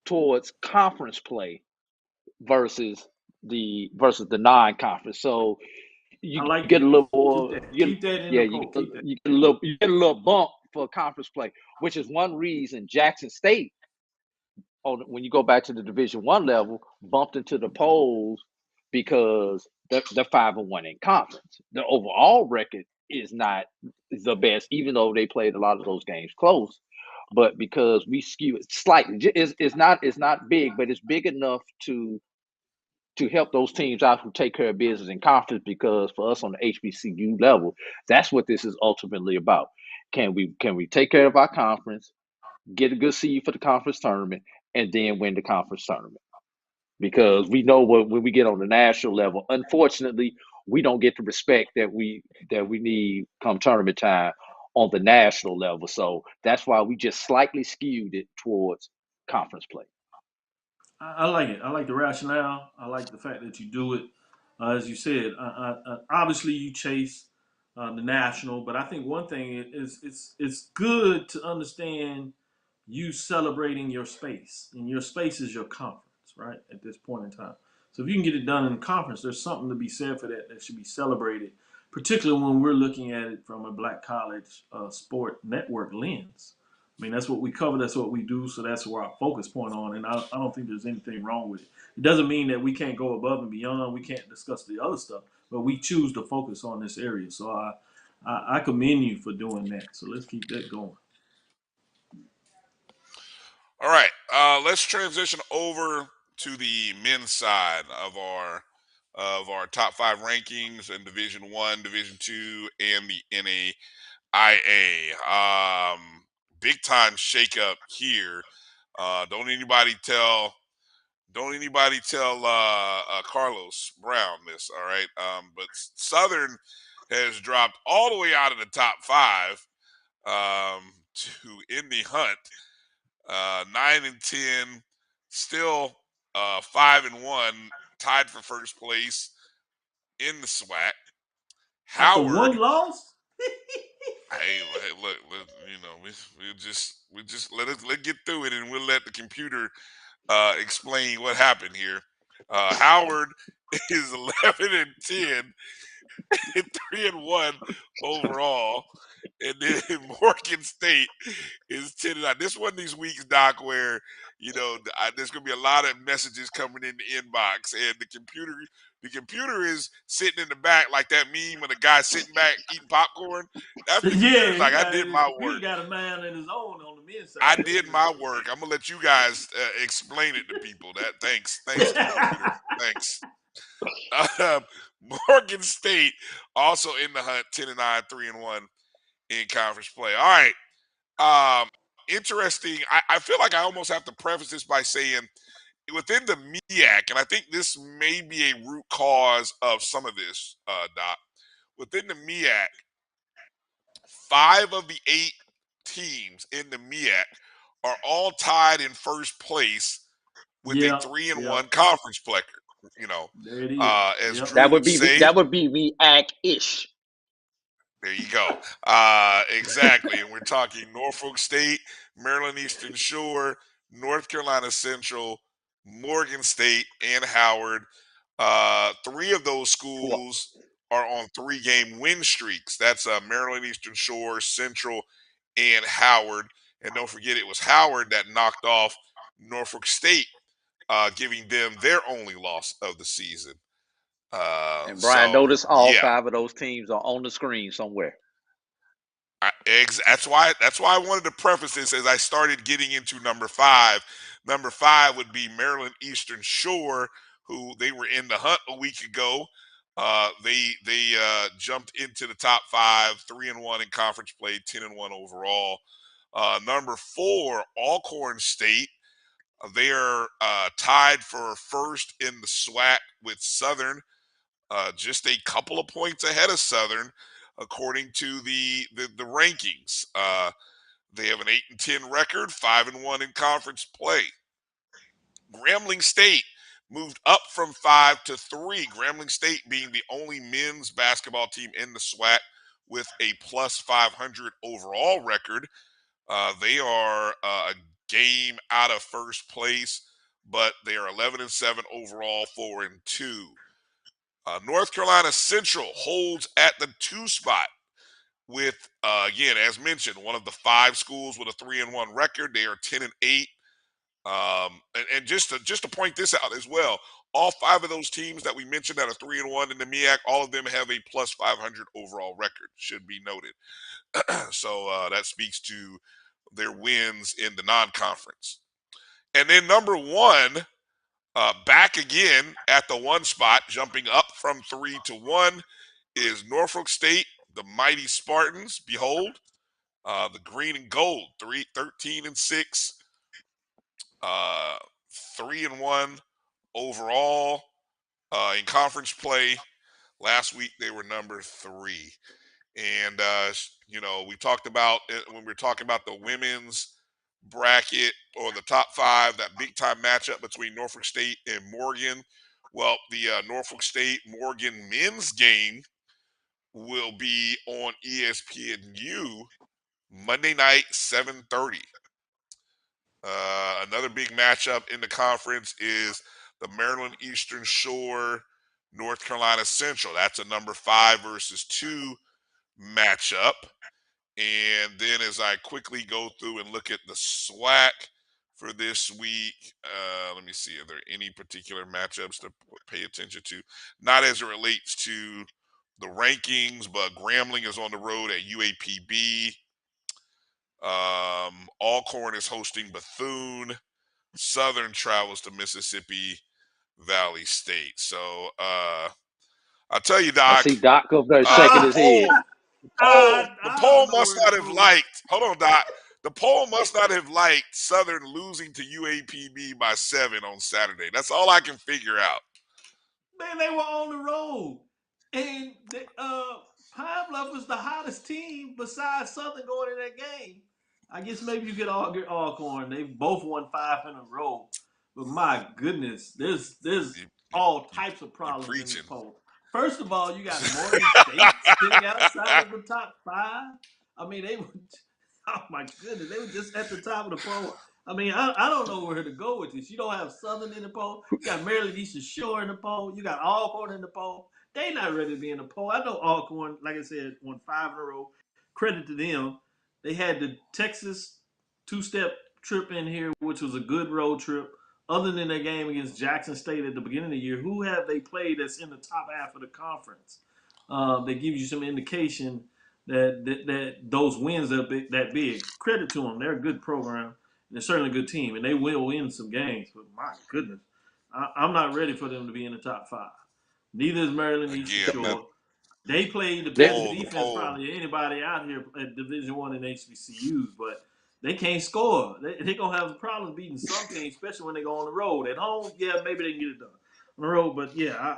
towards conference play versus the non-conference. So I you like get a it. little Keep more, that. Keep that in yeah, the poll. Keep that. you get a little bump for conference play, which is one reason Jackson State, when you go back to the Division One level, bumped into the polls because they're 5-1 in conference. The overall record is not the best, even though they played a lot of those games close. But because we skew it slightly, it's not big, but it's big enough to help those teams out who take care of business in conference. Because for us on the HBCU level, that's what this is ultimately about. Can we take care of our conference, get a good seed for the conference tournament, and then win the conference tournament? Because we know when we get on the national level, unfortunately, we don't get the respect that we need come tournament time on the national level. So that's why we just slightly skewed it towards conference play. I like it. I like the rationale. I like the fact that you do it. As you said, obviously you chase the national, but I think one thing is it's good to understand you celebrating your space, and your space is your conference, right? At this point in time, so if you can get it done in conference, there's something to be said for that. That should be celebrated, particularly when we're looking at it from a Black college sport network lens. I mean, that's what we cover. That's what we do. So that's where our focus point on. And I don't think there's anything wrong with it. It doesn't mean that we can't go above and beyond. We can't discuss the other stuff, but we choose to focus on this area. So I commend you for doing that. So let's keep that going. All right, let's transition over to the men's side of our top five rankings in Division One, Division Two, and the NAIA. Big time shakeup here. Don't anybody tell Carlos Brown this. All right, but Southern has dropped all the way out of the top five to in the hunt. 9-10, still 5-1, tied for first place in the SWAC. After Howard, one loss? hey, look, we just let get through it, and we'll let the computer explain what happened here. Howard is 11-10, 3-1 overall, and then Morgan State is 10-9. This one of these weeks, Doc, where there's gonna be a lot of messages coming in the inbox, and the computer is sitting in the back like that meme of the guy sitting back eating popcorn. That's the Yeah, computer's like, I did the my computer work. got a man in his own on the men's I side. did my work. I'm gonna let you guys explain it to people. Thanks to the computer. Thanks. Uh, Morgan State also in the hunt, 10-9, 3-1 in conference play. All right. Interesting. I feel like I almost have to preface this by saying within the MEAC, and I think this may be a root cause of some of this, Doc. Within the MEAC, 5 of the 8 teams in the MEAC are all tied in first place with a Yeah, 3-1 conference record. There it is. As Yep. Drew would say, That would be react-ish. there you go. Exactly. And we're talking Norfolk State, Maryland Eastern Shore, North Carolina Central, Morgan State, and Howard. Three of those schools are on 3-game win streaks. That's Maryland Eastern Shore, Central, and Howard. And don't forget, it was Howard that knocked off Norfolk State, giving them their only loss of the season. And Brian, So, notice all yeah. 5 of those teams are on the screen somewhere. That's why I wanted to preface this as I started getting into number 5. Number 5 would be Maryland Eastern Shore, who they were in the hunt a week ago. They jumped into the top 5, 3-1 in conference play, 10-1 overall. Number 4, Alcorn State. They are tied for first in the SWAC with Southern, just a couple of points ahead of Southern, according to the rankings. They have an 8-10 record, 5-1 in conference play. Grambling State moved up from 5 to 3. Grambling State being the only men's basketball team in the SWAC with a plus 500 overall record. They are a game out of first place, but they are 11-7 overall, 4-2. North Carolina Central holds at the 2 spot with, again, as mentioned, one of the 5 schools with a 3-1 record. They are 10-8. And just to point this out as well, all 5 of those teams that we mentioned that are 3-1 in the MEAC, all of them have a plus 500 overall record, should be noted. So that speaks to their wins in the non-conference. And then number 1, back again at the 1 spot, jumping up from 3 to 1, is Norfolk State, the mighty Spartans. Behold, the green and gold, 13-6, 3-1 overall in conference play. Last week they were number 3. And, we talked about when we were talking about the women's bracket or the top 5, that big time matchup between Norfolk State and Morgan. Well, the Norfolk State Morgan men's game will be on ESPNU Monday night, 7:30. Another big matchup in the conference is the Maryland Eastern Shore, North Carolina Central. That's a number 5 versus 2 matchup. And then as I quickly go through and look at the SWAC for this week, let me see, are there any particular matchups to pay attention to? Not as it relates to the rankings, but Grambling is on the road at UAPB. Alcorn is hosting Bethune. Southern travels to Mississippi Valley State. So I'll tell you, I Doc. see Doc over there shaking his head. The poll must not have liked. Hold on, Doc. The poll must not have liked Southern losing to UAPB by 7 on Saturday. That's all I can figure out. Man, they were on the road, and Pine Bluff was the hottest team besides Southern going in that game. I guess maybe you could argue Alcorn. They both won 5 in a row, but my goodness, there's all types of problems in this poll. First of all, you got Morgan State sitting outside of the top 5. I mean, they were. Oh my goodness, they were just at the top of the poll. I mean, I don't know where to go with this. You don't have Southern in the poll. You got Maryland Eastern Shore in the poll. You got Alcorn in the poll. They not ready to be in the poll. I know Alcorn, like I said, won 5 in a row. Credit to them. They had the Texas 2-step trip in here, which was a good road trip. Other than their game against Jackson State at the beginning of the year, who have they played that's in the top half of the conference? They give you some indication that those wins are that big. Credit to them. They're a good program. And they're certainly a good team. And they will win some games. But my goodness, I'm not ready for them to be in the top 5. Neither is Maryland Eastern Shore. They played the best defense probably anybody out here at Division I and HBCUs, but they can't score. They're going to have problems beating some teams, especially when they go on the road. At home, yeah, maybe they can get it done on the road. But, yeah,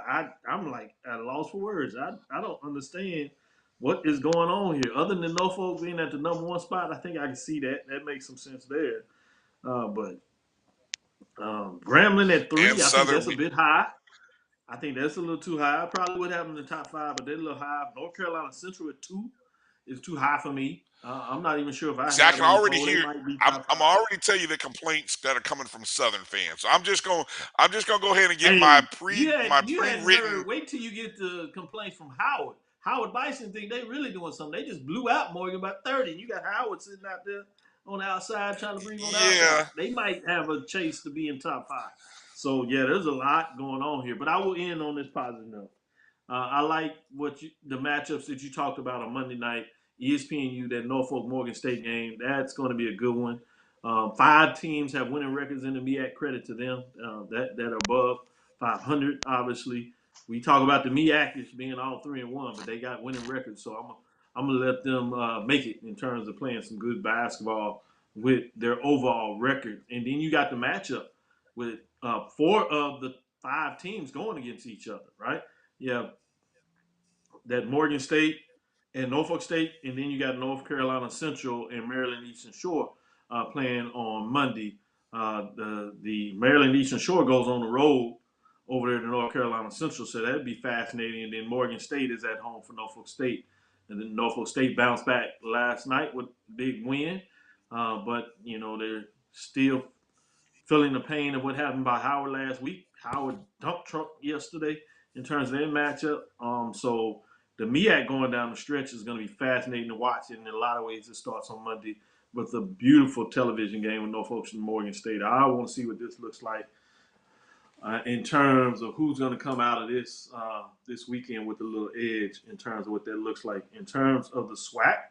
I'm like at a loss for words. I don't understand what is going on here. Other than Norfolk being at the number 1 spot, I think I can see that. That makes some sense there. But Grambling at And 3, I think Southern, that's a bit high. I think that's a little too high. I probably would have them in the top 5, but they're a little high. North Carolina Central at 2 is too high for me. I'm not even sure if I see, I had can them in already 4. They hear. might be I'm, top I'm 5. already tell you the complaints that are coming from Southern fans. So I'm just gonna go ahead and get Hey, my you hadn't pre-written. heard. Wait till you get the complaints from Howard. Howard Bison think they really doing something. They just blew out Morgan by 30. You got Howard sitting out there on the outside trying to breathe on the outside. Yeah, They might have a chase to be in top 5. So yeah, there's a lot going on here. But I will end on this positive note. I like the matchups that you talked about on Monday night. ESPNU, that Norfolk Morgan State game. That's going to be a good one. 5 teams have winning records in the MEAC. Credit to them that are above 500. Obviously, we talk about the MEAC as being all 3-1, but they got winning records. So I'm gonna let them make it in terms of playing some good basketball with their overall record. And then you got the matchup with 4 of the 5 teams going against each other, right? Yeah, that Morgan State and Norfolk State, and then you got North Carolina Central and Maryland Eastern Shore playing on Monday. The Maryland Eastern Shore goes on the road over there to North Carolina Central, so that'd be fascinating. And then Morgan State is at home for Norfolk State, and then Norfolk State bounced back last night with a big win, but they're still feeling the pain of what happened by Howard last week. Howard dumped truck yesterday in terms of their matchup. So the MEAC going down the stretch is going to be fascinating to watch. And in a lot of ways, it starts on Monday with a beautiful television game with Norfolk and Morgan State. I want to see what this looks like in terms of who's going to come out of this this weekend with a little edge in terms of what that looks like. In terms of the SWAC,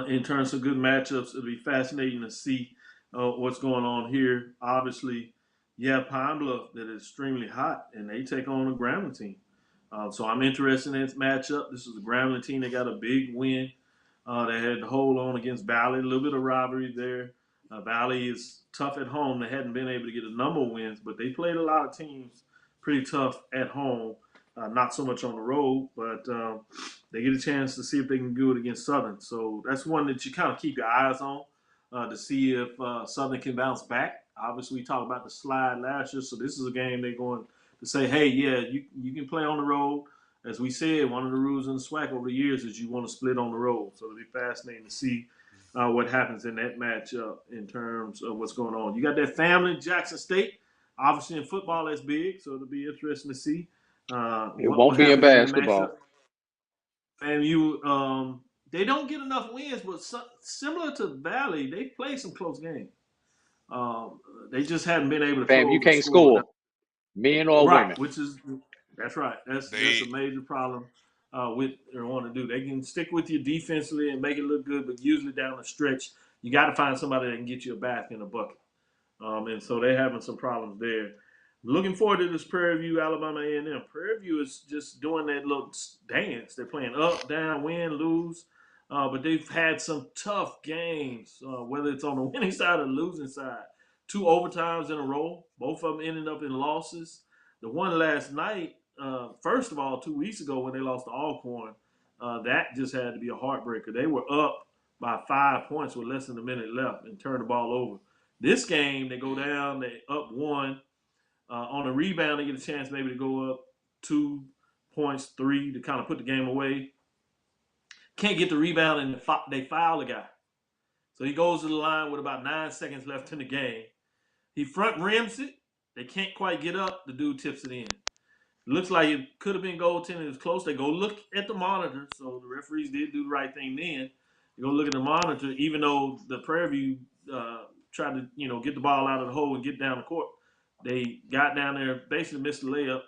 in terms of good matchups, it'll be fascinating to see what's going on here. Obviously, you have Pine Bluff that is extremely hot, and they take on a Grambling team. So I'm interested in this matchup. This is a Grambling team that got a big win. They had to hold on against Valley, a little bit of rivalry there. Valley is tough at home. They hadn't been able to get a number of wins, but they played a lot of teams pretty tough at home. Not so much on the road, but they get a chance to see if they can do it against Southern. So that's one that you kind of keep your eyes on to see if Southern can bounce back. Obviously, we talked about the slide last year, so this is a game they're going to say, hey, yeah, you can play on the road. As we said, one of the rules in the SWAC over the years is you want to split on the road. So it'll be fascinating to see what happens in that matchup in terms of what's going on. You got that family, Jackson State. Obviously, in football, that's big, so it'll be interesting to see. It What won't be in happens in that matchup. basketball. And they don't get enough wins, but similar to Valley, they play some close games. They just hadn't been able to Fam, you close the can't score. score, men or Right, women. that's right. That's they a major problem with they want to do. They can stick with you defensively and make it look good, but usually down the stretch, you got to find somebody that can get you a bath in a bucket. And so they're having some problems there. Looking forward to this Prairie View, Alabama A&M. Prairie View is just doing that little dance. They're playing up, down, win, lose. But they've had some tough games, whether it's on the winning side or the losing side. 2 overtimes in a row. Both of them ended up in losses. The one last night, first of all, 2 weeks ago when they lost to Alcorn, that just had to be a heartbreaker. They were up by 5 points with less than a minute left and turned the ball over. This game, they go down, they up 1. On a rebound, they get a chance maybe to go up 2 points, 3 to kind of put the game away. Can't get the rebound, and they foul the guy. So he goes to the line with about 9 seconds left in the game. He front rims it. They can't quite get up. The dude tips it in. Looks like it could have been goaltending. It was close. They go look at the monitor. So the referees did do the right thing then. They go look at the monitor, even though the Prairie View tried to get the ball out of the hole and get down the court. They got down there, basically missed the layup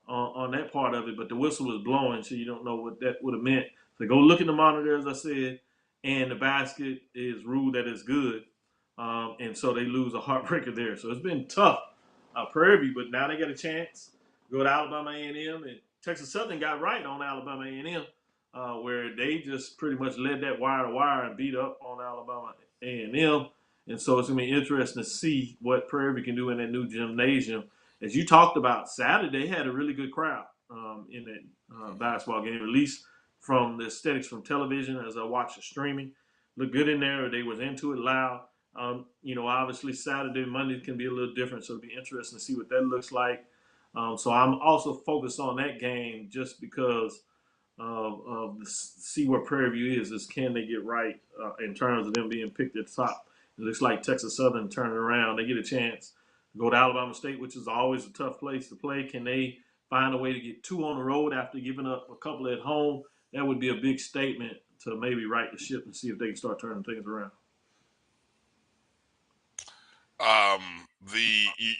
on that part of it, but the whistle was blowing, so you don't know what that would have meant. So go look at the monitor, as I said, and the basket is ruled that it's good. And so they lose a heartbreaker there. So it's been tough, Prairie View, but now they got a chance to go to Alabama A&M, and Texas Southern got right on Alabama A&M, where they just pretty much led that wire to wire and beat up on Alabama A&M. And so it's going to be interesting to see what Prairie View can do in that new gymnasium. As you talked about, Saturday had a really good crowd in that basketball game, at least from the aesthetics from television as I watched the streaming. Looked good in there. They was into it loud. Obviously Saturday, Monday can be a little different, so it'll be interesting to see what that looks like. So I'm also focused on that game just because see where Prairie View is can they get right in terms of them being picked at the top. It looks like Texas Southern turning around. They get a chance to go to Alabama State, which is always a tough place to play. Can they find a way to get 2 on the road after giving up a couple at home? That would be a big statement to maybe right the ship and see if they can start turning things around.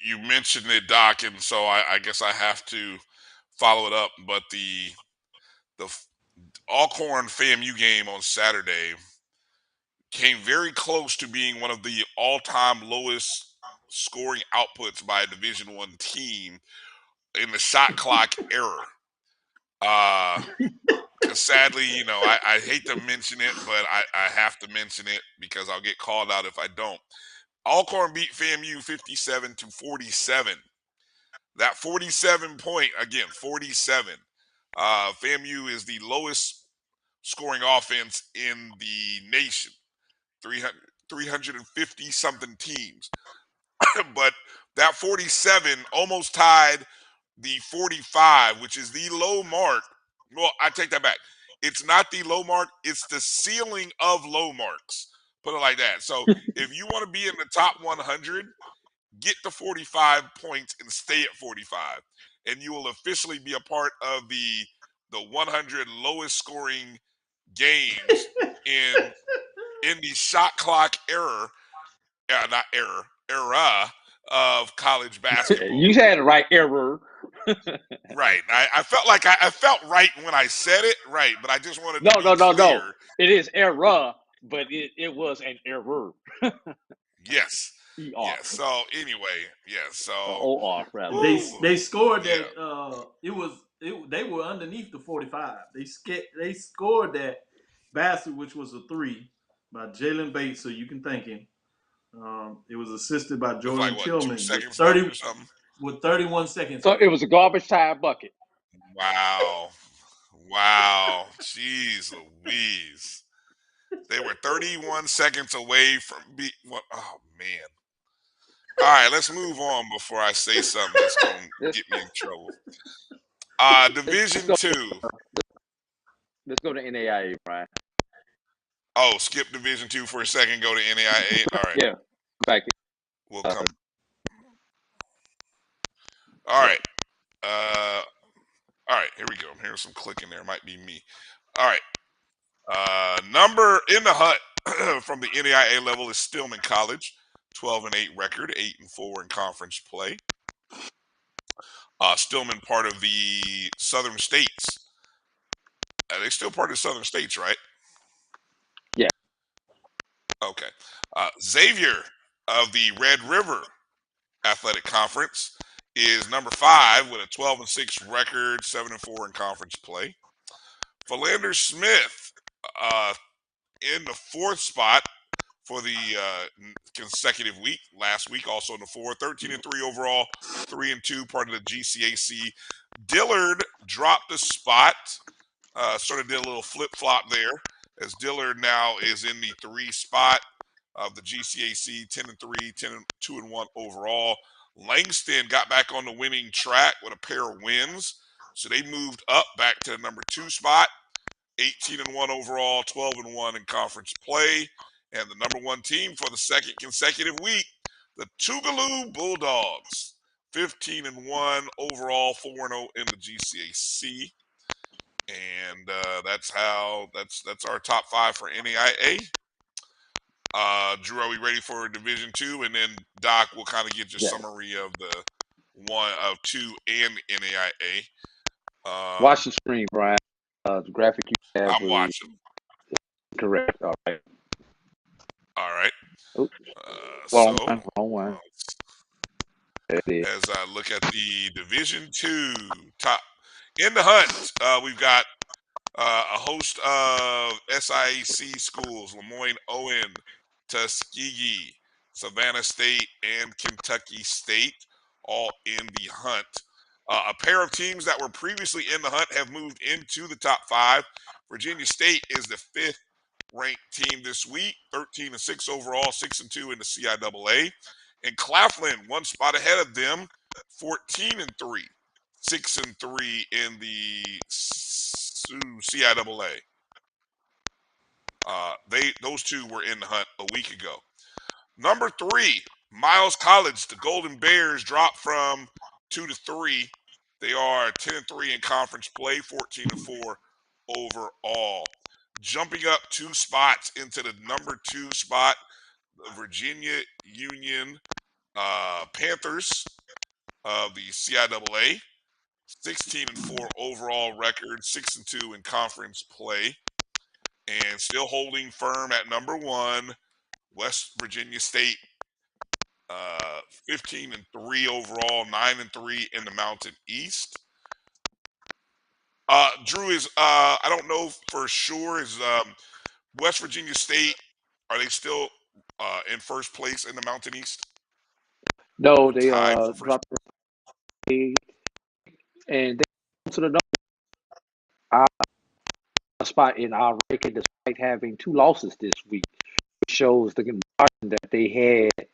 You mentioned it, Doc, and so I guess I have to follow it up. But the Alcorn FAMU game on Saturday came very close to being one of the all-time lowest scoring outputs by a Division I team in the shot clock era. Because sadly, I hate to mention it, but I have to mention it because I'll get called out if I don't. Alcorn beat FAMU 57-47. That 47 point, again, 47. FAMU is the lowest scoring offense in the nation, 350 something teams. But that 47 almost tied the 45, which is the low mark. Well, I take that back. It's not the low mark, it's the ceiling of low marks. Put it like that. So if you want to be in the top 100, get to 45 points and stay at 45. And you will officially be a part of the 100 lowest scoring games in the shot clock era of college basketball. You had the right error. Right. I felt like I felt right when I said it, right, but I just wanted No, to be no, no, clear. no. It is error, but it was an error. Yes. ER. Yes. So anyway, yeah. So OR rather. They scored that. They were underneath the 45. They scored that basket, which was a 3 by Jalen Bates. So you can thank him. It was assisted by Jordan like, Tillman 2 seconds with 30 left or something? with 31 seconds. So it was a garbage time bucket. Wow. Wow. Jeez Louise. They were 31 seconds away from oh man. All right, let's move on before I say something that's gonna get me in trouble. Division 2. Let's go to NAIA, Brian. Oh, skip Division 2 for a second, go to NAIA. All right. Yeah. Back. We'll come. All right. All right, here we go. I'm hearing some clicking there. Might be me. All right. Number in the hut from the NAIA level is Stillman College, 12-8 record, 8-4 in conference play. Stillman part of the Southern States. They still part of the Southern States, right? Yeah. Okay. Xavier of the Red River Athletic Conference is number 5 with a 12-6 record, 7-4 in conference play. Philander Smith in the 4th spot for the consecutive week. Last week, also in the 4, 13-3 overall, 3-2, part of the GCAC. Dillard dropped a spot, sort of did a little flip-flop there, as Dillard now is in the 3 spot of the GCAC, 10-3, 2-1 overall. Langston got back on the winning track with a pair of wins, so they moved up back to the number 2 spot, 18-1 overall, 12-1 in conference play. And the number 1 team for the second consecutive week, the Tougaloo Bulldogs, 15-1 overall, 4-0 in the GCAC. And that's our top 5 for NAIA. Drew, are we ready for Division 2? And then Doc will kind of get your summary of the 1 of 2 and NAIA. Watch the screen, Brian. The graphic you have. I'm watching. Correct. All right. All right. Wrong one. As I look at the Division 2 top in the hunt, we've got a host of SIAC schools: Lemoyne Owen, Tuskegee, Savannah State, and Kentucky State, all in the hunt. A pair of teams that were previously in the hunt have moved into the top 5. Virginia State is the 5th ranked team this week, 13-6 overall, 6-2 in the CIAA. And Claflin, one spot ahead of them, 14-3, 6-3 in the CIAA. Those two were in the hunt a week ago. Number 3, Miles College. The Golden Bears dropped from 2-3. They are 10-3 in conference play, 14-4 overall. Jumping up 2 spots into the number 2 spot, the Virginia Union Panthers of the CIAA, 16-4 overall record, 6-2 in conference play, and still holding firm at number 1, West Virginia State, 15-3 overall, 9-3 in the Mountain East. Drew, is I don't know for sure, is West Virginia State, are they still in first place in the Mountain East? No, they Tied for first. dropped and they go to the number spot in our ranking despite having 2 losses this week, which shows the margin that they had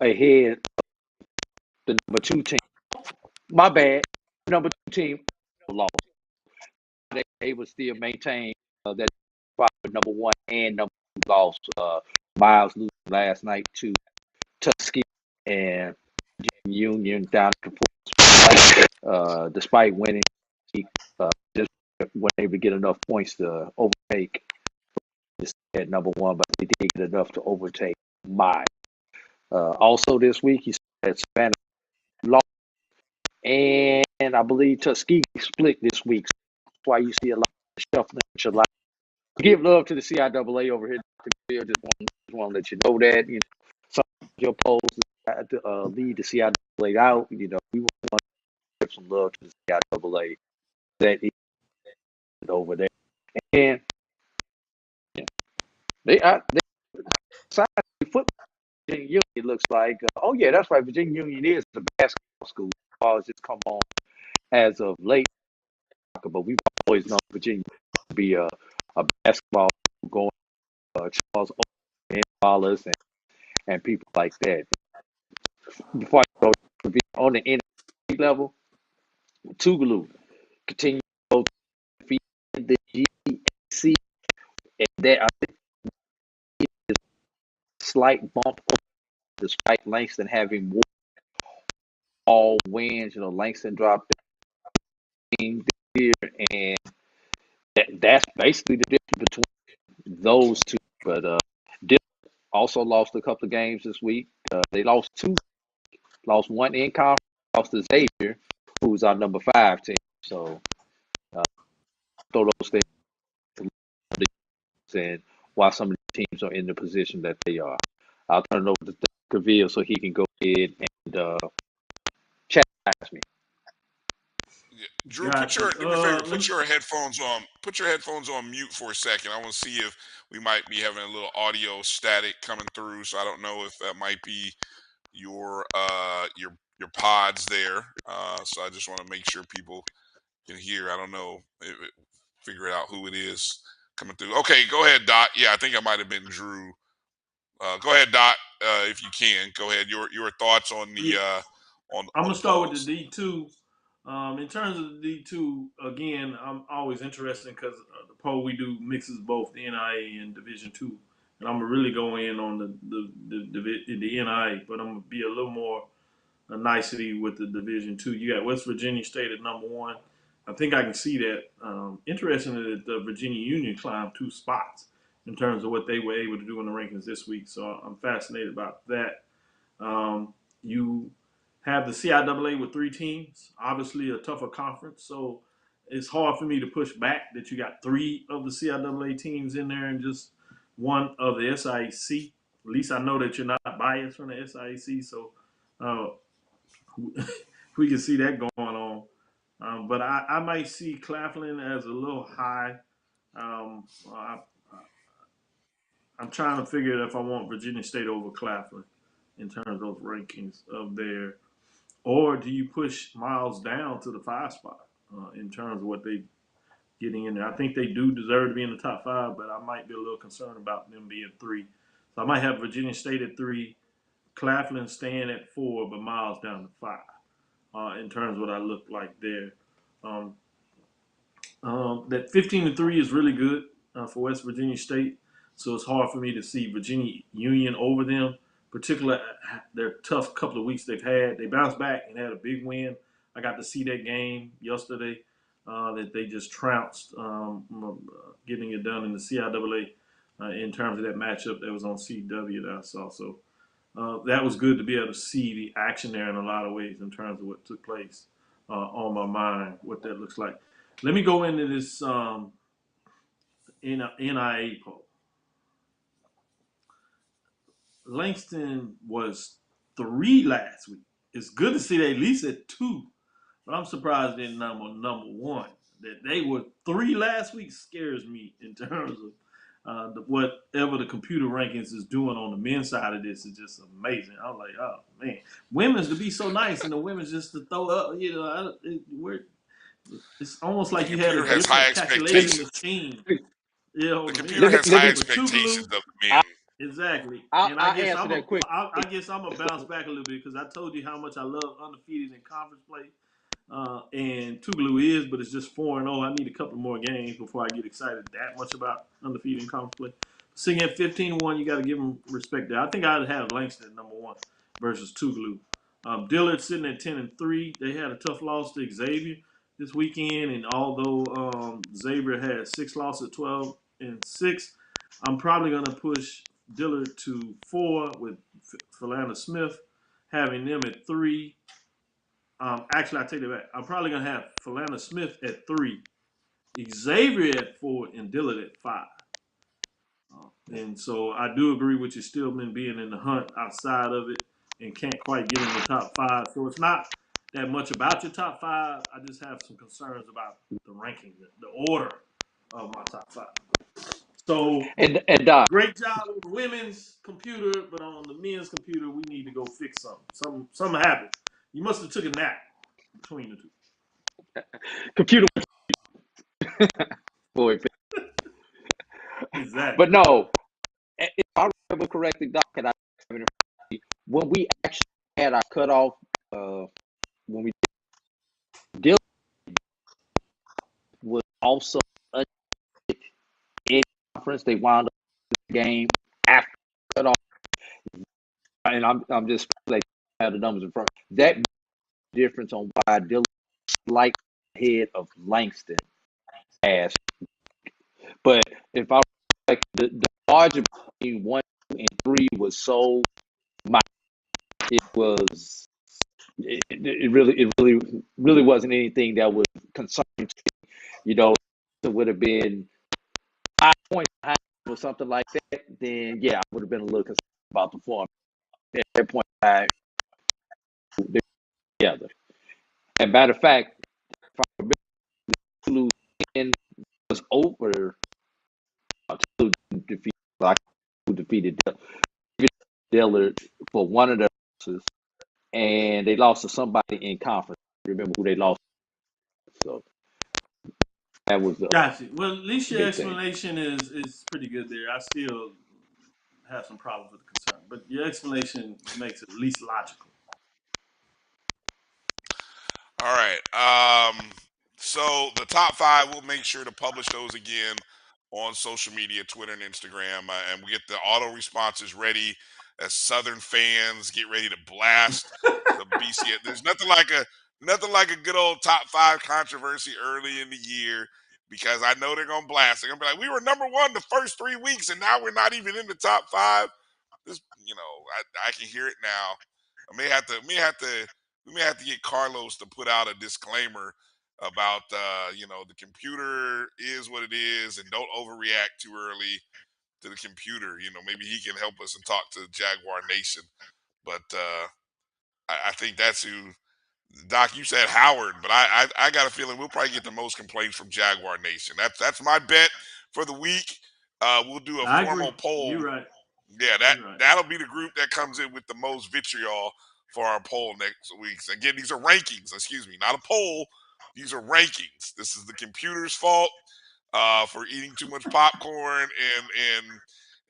ahead of the number 2 team. My bad, number 2 team lost. They would still maintain that spot with number 1 and number 2 loss. Miles losing last night to Tuskegee and Union down to 4th, despite winning, just weren't able to get enough points to overtake at number 1, but they did get enough to overtake Miles. Also this week, he said Savannah lost, and I believe Tuskegee split this week. So that's why you see a lot of shuffling. Give love to the CIAA over here. Just want to let you know that. Some of your polls to lead the CIAA out. We want to give some love to the CIAA that is over there. And they side football. Virginia Union, it looks like. Oh yeah, that's right. Virginia Union is a basketball school. Ball just come on as of late, but we've always known Virginia to be a basketball going. Charles and Wallace and people like that. Before I go on the NBA level, Tougaloo continue to go to defeat the GC, and that I think is a slight bump despite Langston having won all wins. Langston dropped the team this year, and that's basically the difference between those two. But Dillon also lost a couple of games this week. They lost 2. Lost 1 in conference, lost to Xavier, who's our number 5 team. So throw those things and why some of the teams are in the position that they are. I'll turn it over to Cavill so he can go ahead and chastise me. Yeah. Drew, do me a favor, put your headphones on. Put your headphones on mute for a second. I want to see if we might be having a little audio static coming through. So I don't know if that might be your pods there. So I just want to make sure people can hear. I don't know. Figure out who it is coming through. Okay, go ahead, Dot. Yeah, I think I might have been Drew. Go ahead, Dot. If you can, go ahead. Your thoughts on the on. I'm gonna the start polls. with the D2. In terms of the D2, again, I'm always interested because the poll we do mixes both the NIA and Division Two, and I'm gonna really go in on the NIA, but I'm gonna be a little more a nicety with the Division Two. You got West Virginia State at number 1. I think I can see that. Interestingly, that the Virginia Union climbed 2 spots in terms of what they were able to do in the rankings this week. So I'm fascinated about that. You have the CIAA with 3 teams, obviously a tougher conference. So it's hard for me to push back that you got 3 of the CIAA teams in there and just 1 of the SIAC. At least I know that you're not biased from the SIAC. So we can see that going on. But I might see Claflin as a little high. I'm trying to figure if I want Virginia State over Claflin in terms of rankings of their, or do you push Miles down to the 5 spot in terms of what they getting in there. I think they do deserve to be in the top 5, but I might be a little concerned about them being 3. So I might have Virginia State at 3, Claflin staying at 4, but Miles down to 5. In terms of what I look like there. Um, that 15-3 is really good for West Virginia State, so it's hard for me to see Virginia Union over them, particularly their tough couple of weeks they've had. They bounced back and had a big win. I got to see that game yesterday that they just trounced, getting it done in the CIAA in terms of that matchup that was on CW that I saw. So that was good to be able to see the action there in a lot of ways in terms of what took place on my mind, what that looks like. Let me go into this NIA poll. Langston was 3 last week. It's good to see they at least at 2, but I'm surprised they're number 1. That they were 3 last week scares me in terms of whatever the computer rankings is doing on the men's side of this is just amazing. I'm like, oh man, women's to be so nice and the women's just to throw up. It's almost like you had a different calculation machine. You know, The the computer men. has high But expectations Tougaloo, of the men. exactly. And I'll answer that quick. I guess I'm gonna bounce back a little bit because I told you how much I love undefeated in conference play. And Tougaloo is, but it's just 4-0. I need a couple more games before I get excited that much about undefeated in conference play. Sitting at 15-1, you got to give them respect there. I think I'd have Langston at number 1 versus Tougaloo. Dillard sitting at 10-3. They had a tough loss to Xavier this weekend, and although Xavier had 6 losses, 12-6, I'm probably going to push Dillard to 4 with Philanda Smith, having them at 3. Actually, I take it back. I'm probably going to have Philanda Smith at 3, Xavier at 4, and Dillard at 5. And so I do agree with you, Stillman being in the hunt outside of it and can't quite get in the top 5. So it's not that much about your top 5. I just have some concerns about the ranking, the order of my top 5. So and great job on the women's computer, but on the men's computer, we need to go fix something. Something happened. You must have took a nap between the two. Computer. Boy. Exactly. But no, if I remember correctly, Doc, and when we actually had our cutoff, when we Dylan was also in conference, they wound up the game after cutoff, and I'm just like have the numbers in front. That difference on why Dylan slight ahead of Langston as, but if I like the margin between 1 and 3 was so my it was it really wasn't anything that was concerning. You know, it would have been 5 points behind or something like that. Then yeah, I would have been a little concerned about the form. At that point, they're together. And matter of fact, if I remember, Lou was over. Defeated Dillard for one of the losses, and they lost to somebody in conference. Remember who they lost? So that was gotcha. Well, at least your big explanation is pretty good there. I still have some problems with the concern, but your explanation makes it at least logical. All right. So the top 5, we'll make sure to publish those again on social media, Twitter and Instagram, and we get the auto responses ready as Southern fans get ready to blast the BCS. There's nothing like a good old top 5 controversy early in the year because I know they're gonna blast. They're gonna be like, we were number 1 the first 3 weeks, and now we're not even in the top 5. This, I can hear it now. I may have to we may have to get Carlos to put out a disclaimer about the computer is what it is and don't overreact too early to the computer. Maybe he can help us and talk to Jaguar Nation. But I think that's who. Doc, you said Howard, but I got a feeling we'll probably get the most complaints from Jaguar Nation. That's my bet for the week. We'll do a formal poll. You're right. Yeah, that'll be the group that comes in with the most vitriol for our poll next week. Again, these are rankings, excuse me, not a poll. These are rankings. This is the computer's fault for eating too much popcorn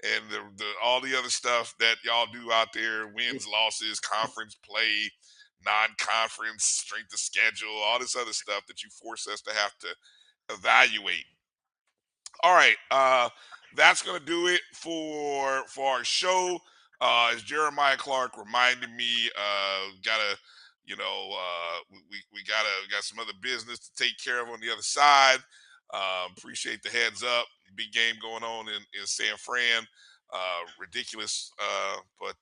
and the all the other stuff that y'all do out there, wins, losses, conference play, non-conference, strength of schedule, all this other stuff that you force us to have to evaluate. All right, that's gonna do it for our show. As Jeremiah Clark reminded me, gotta, we got some other business to take care of on the other side. Appreciate the heads up. Big game going on in San Fran. Ridiculous, but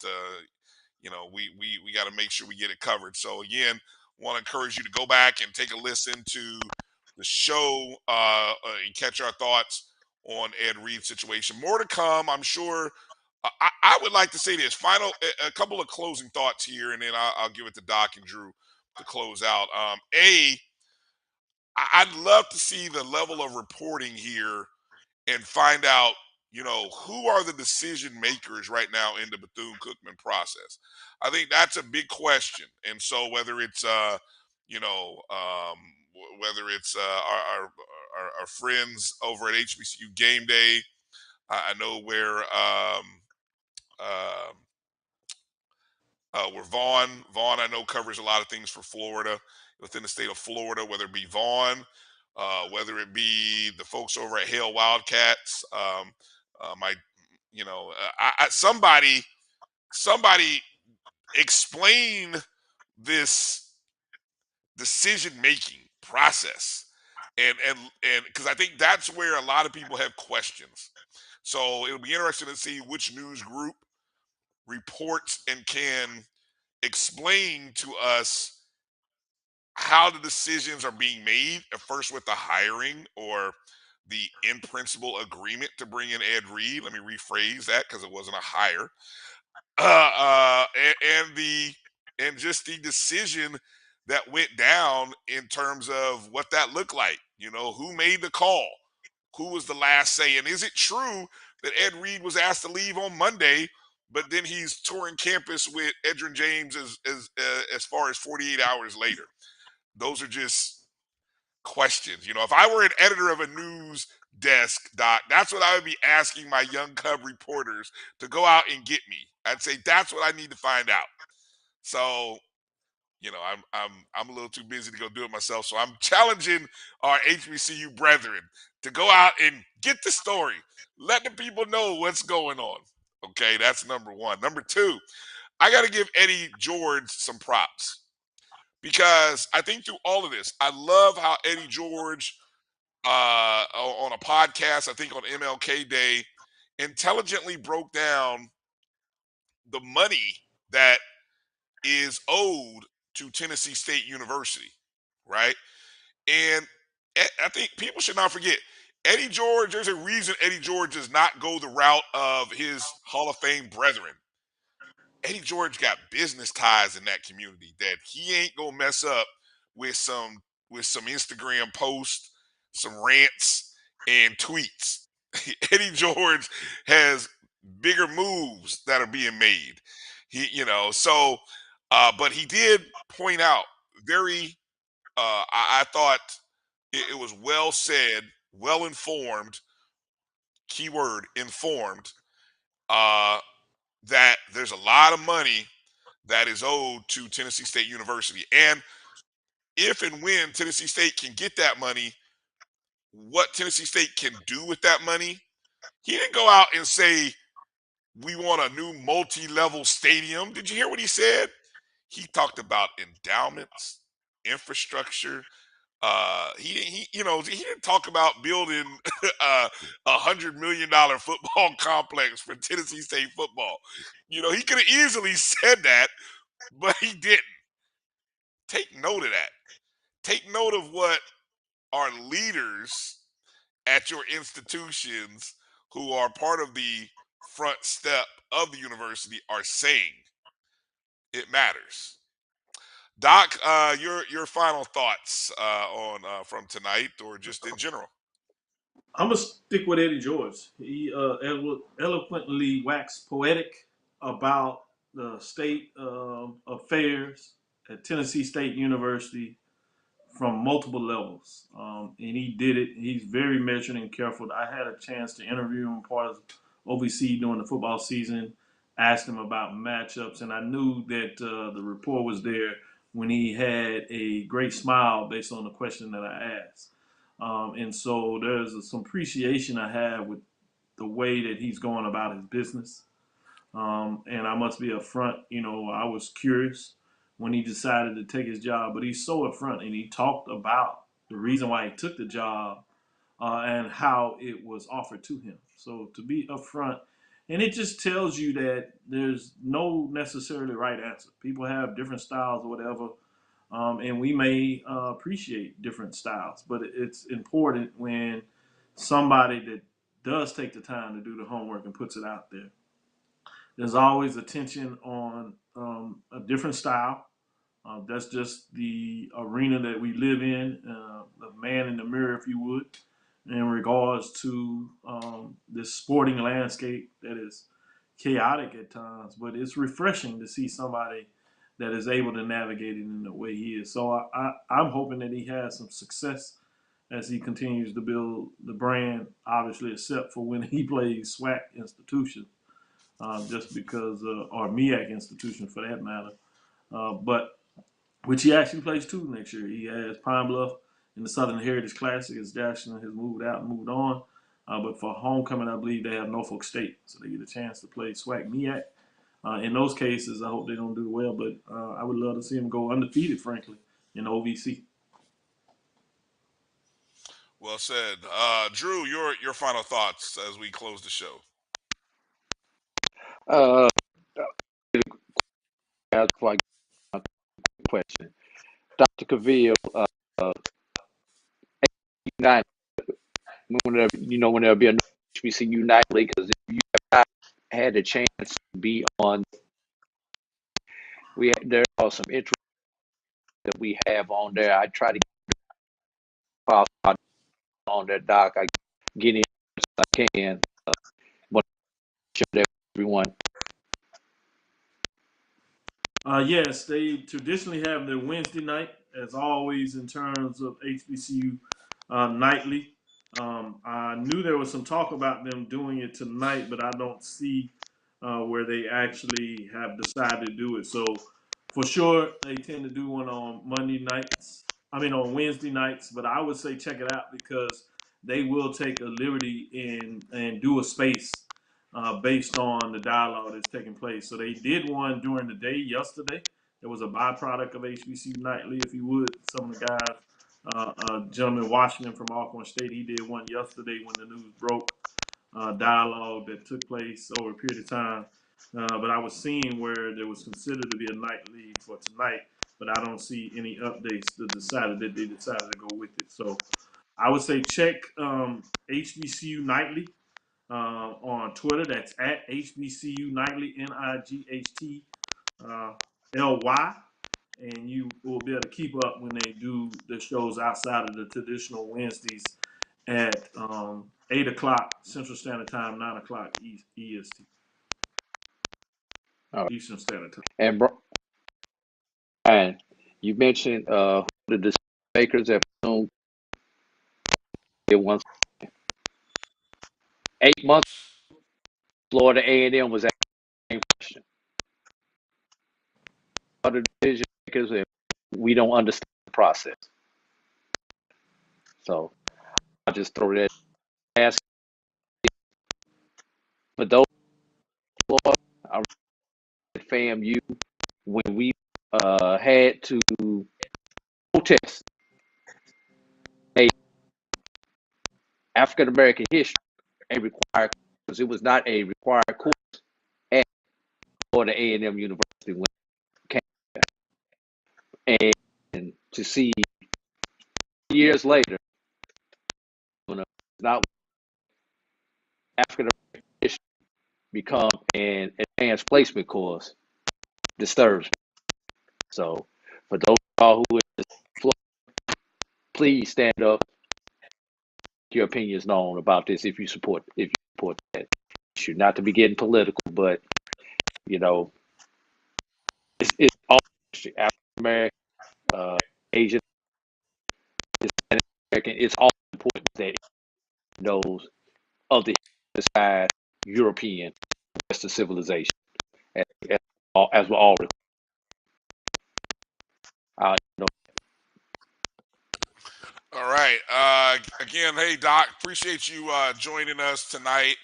we got to make sure we get it covered. So again, want to encourage you to go back and take a listen to the show and catch our thoughts on Ed Reed's situation. More to come, I'm sure. I would like to say this a couple of closing thoughts here, and then I'll give it to Doc and Drew to close out. I'd love to see the level of reporting here and find out, who are the decision makers right now in the Bethune-Cookman process. I think that's a big question. And so whether it's, whether it's our friends over at HBCU Game Day, I know where Vaughn, I know, covers a lot of things for Florida, within the state of Florida, whether it be Vaughn, whether it be the folks over at Hale Wildcats. Somebody explain this decision-making process. And because I think that's where a lot of people have questions. So it'll be interesting to see which news group reports and can explain to us how the decisions are being made, at first with the hiring or the in principle agreement to bring in Ed Reed. Let me rephrase that because it wasn't a hire. And just the decision that went down in terms of what that looked like. Who made the call? Who was the last say? And is it true that Ed Reed was asked to leave on Monday, but then he's touring campus with Edgerrin James as far as 48 hours later? Those are just questions. If I were an editor of a news desk, Doc, that's what I would be asking my young cub reporters to go out and get me. I'd say that's what I need to find out. So, I'm a little too busy to go do it myself. So I'm challenging our HBCU brethren to go out and get the story. Let the people know what's going on. Okay, that's number one. Number two, I got to give Eddie George some props. Because I think through all of this, I love how Eddie George, on a podcast, I think on MLK Day, intelligently broke down the money that is owed to Tennessee State University, right? And I think people should not forget, Eddie George, there's a reason Eddie George does not go the route of his Hall of Fame brethren. Eddie George got business ties in that community that he ain't gonna mess up with some Instagram posts, some rants, and tweets. Eddie George has bigger moves that are being made. But he did point out I thought it was well said, well informed, keyword informed, that there's a lot of money that is owed to Tennessee State University. And if and when Tennessee State can get that money, what Tennessee State can do with that money, he didn't go out and say, we want a new multi-level stadium. Did you hear what he said? He talked about endowments, infrastructure. He didn't talk about building $100 million football complex for Tennessee State football. He could have easily said that, but he didn't. Take note of that. Take note of what our leaders at your institutions who are part of the front step of the university are saying. It matters. Doc, your final thoughts on from tonight or just in general? I'm gonna stick with Eddie George. He eloquently waxed poetic about the state affairs at Tennessee State University from multiple levels, and he did it. He's very measured and careful. I had a chance to interview him part of OVC during the football season, asked him about matchups, and I knew that the rapport was there when he had a great smile based on the question that I asked. And so there's some appreciation I have with the way that he's going about his business. And I must be upfront. I was curious when he decided to take his job, but he's so upfront, and he talked about the reason why he took the job and how it was offered to him. So to be upfront, and it just tells you that there's no necessarily right answer. People have different styles or whatever, and we may appreciate different styles, but it's important when somebody that does take the time to do the homework and puts it out there. There's always attention on a different style. That's just the arena that we live in, the man in the mirror, if you would, in regards to this sporting landscape that is chaotic at times, but it's refreshing to see somebody that is able to navigate it in the way he is. So I'm hoping that he has some success as he continues to build the brand, obviously, except for when he plays SWAC institutions, just because, or MEAC institution for that matter. But which he actually plays two next year. He has Pine Bluff in the Southern Heritage Classic as Jackson has moved out and moved on. But for homecoming, I believe they have Norfolk State, so they get a chance to play SWAC MEAC. In those cases, I hope they don't do well, but I would love to see him go undefeated, frankly, in OVC. Well said. Drew, your final thoughts as we close the show. Before I get my question, Dr. Cavill, United, when there'll be a HBCU nightly, because if you have not had a chance to be on, there are some interest that we have on there. I try to get on that, Doc. I get in as I can. Want to share that with everyone. Yes, they traditionally have their Wednesday night, as always, in terms of HBCU nightly. I knew there was some talk about them doing it tonight, but I don't see where they actually have decided to do it. So, for sure, they tend to do one on on Wednesday nights, but I would say check it out because they will take a liberty and do a space based on the dialogue that's taking place. So they did one during the day yesterday. It was a byproduct of HBCU Nightly, if you would. Some of the guys, gentleman Washington from Alcorn State, he did one yesterday when the news broke. Dialogue that took place over a period of time. But I was seeing where there was considered to be a nightly for tonight, but I don't see any updates that decided to go with it. So I would say check HBCU Nightly on Twitter. That's at HBCU Nightly, NIGHT LY. And you will be able to keep up when they do the shows outside of the traditional Wednesdays at 8 o'clock Central Standard Time, 9 o'clock EST. Eastern Standard Time. And you mentioned the bakers at Bethune. It once 8 months. Florida A&M was asking the same question. Other decision makers, we don't understand the process. So I'll just throw that. Ask for those Florida, I at FAMU when we had to protest African American history a required, because it was not a required course at Florida A&M University when it came. And to see years later, not African American history become an advanced placement course disturbs me. So for those of y'all who are Florida, please stand up, your opinions known about this if you support that issue. Not to be getting political, but it's all African American, Asian it's all important that it knows of the side European Western civilization, as we're all. Know. All right. Again, hey Doc, appreciate you joining us tonight,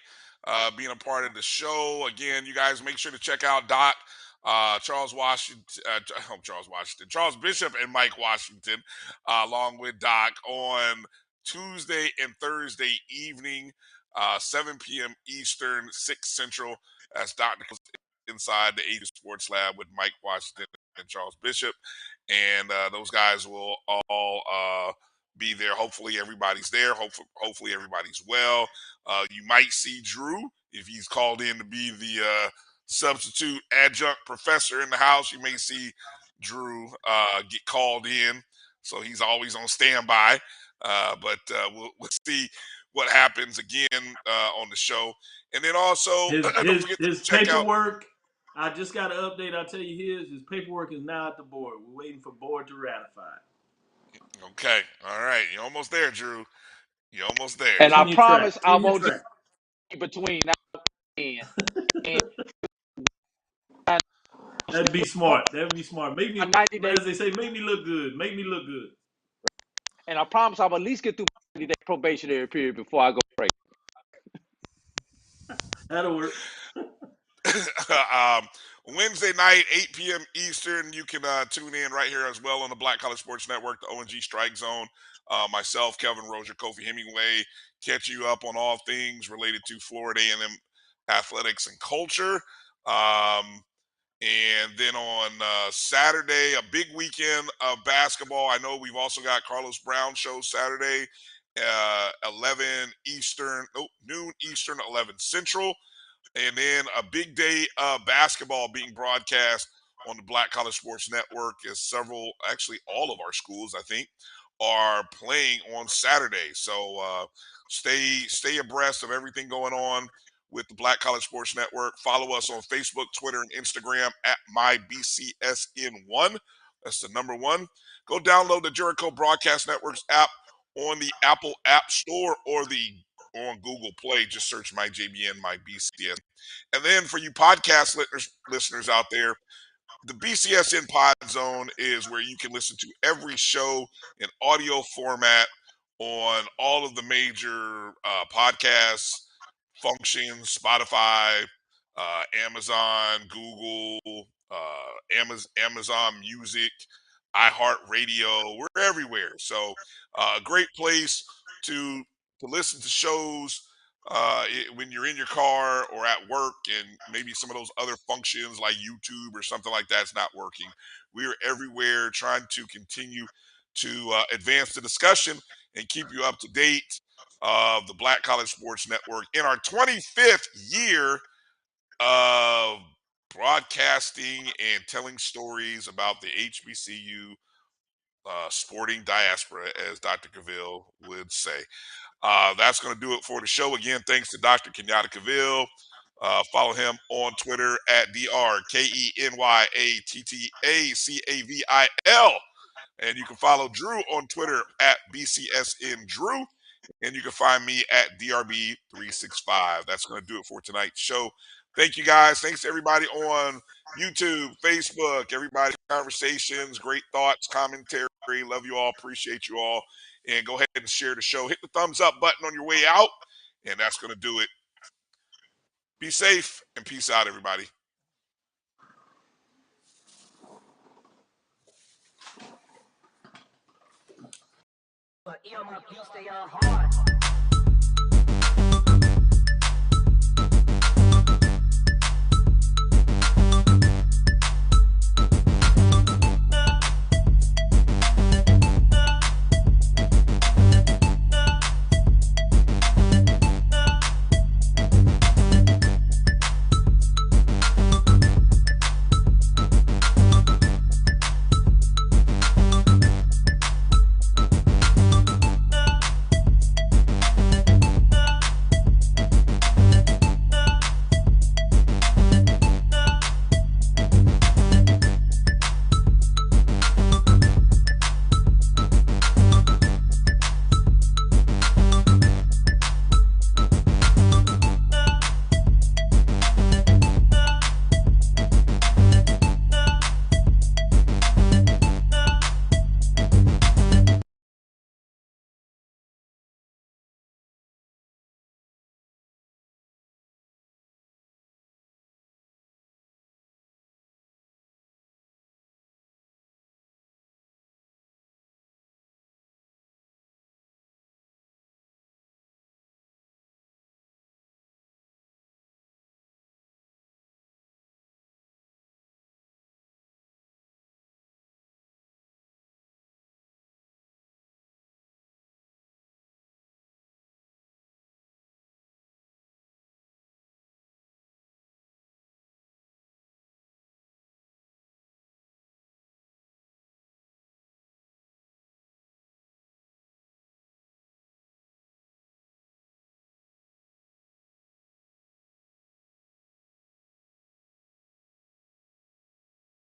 being a part of the show. Again, you guys make sure to check out Doc, Charles Washington, Charles Bishop, and Mike Washington, along with Doc on Tuesday and Thursday evening, 7 p.m. Eastern, 6 Central. That's Dr. Inside the A.D Sports Lab with Mike Washington and Charles Bishop, and those guys will all be there. Hopefully everybody's there. Hopefully everybody's well. You might see Drew if he's called in to be the substitute adjunct professor in the house. You may see Drew get called in, so he's always on standby. But we'll see what happens again on the show. And then also, don't forget to his check out. paperwork. I just got an update. I'll tell you his paperwork is now at the board. We're waiting for board to ratify it. Okay. All right. You're almost there, Drew. You're almost there. And I promise I Tenure won't track. do between now and That'd be smart. That'd be smart. Make me, 90 days. as they say, make me look good. Make me look good. And I promise I'll at least get through 90-day probationary period before I go break. That'll work. Wednesday night, 8 p.m. Eastern. You can tune in right here as well on the Black College Sports Network, the ONG Strike Zone. Myself, Kelvin Rozier, Kofi Hemingway, catch you up on all things related to Florida A&M athletics and culture. And then on Saturday, a big weekend of basketball. I know we've also got Carlos Brown show Saturday, 11 Eastern, noon Eastern, 11 Central. And then a big day of basketball being broadcast on the Black College Sports Network, as several, actually all of our schools, I think, are playing on Saturday. So stay abreast of everything going on with the Black College Sports Network. Follow us on Facebook, Twitter, and Instagram at MyBCSN1. That's the number 1. Go download the Jericho Broadcast Network's app on the Apple App Store or on Google Play. Just search MyJBN, MyBCS. And then for you podcast listeners out there, the BCSN Pod Zone is where you can listen to every show in audio format on all of the major podcasts functions: Spotify, Amazon, Google, Amazon Music, iHeartRadio. We're everywhere. So a great place to listen to shows when you're in your car or at work, and maybe some of those other functions like YouTube or something like that's not working. We are everywhere trying to continue to advance the discussion and keep you up to date of the Black College Sports Network in our 25th year of broadcasting and telling stories about the HBCU sporting diaspora, as Dr. Cavill would say. That's going to do it for the show. Again, thanks to Dr. Kenyatta Cavill. Follow him on Twitter at DrKenyattaCavil. And you can follow Drew on Twitter at BCSN And you can find me at DRB365. That's going to do it for tonight's show. Thank you, guys. Thanks to everybody on YouTube, Facebook, everybody, conversations, great thoughts, commentary. Love you all. Appreciate you all. And go ahead and share the show. Hit the thumbs up button on your way out. And that's going to do it. Be safe and peace out, everybody. But stay on hard.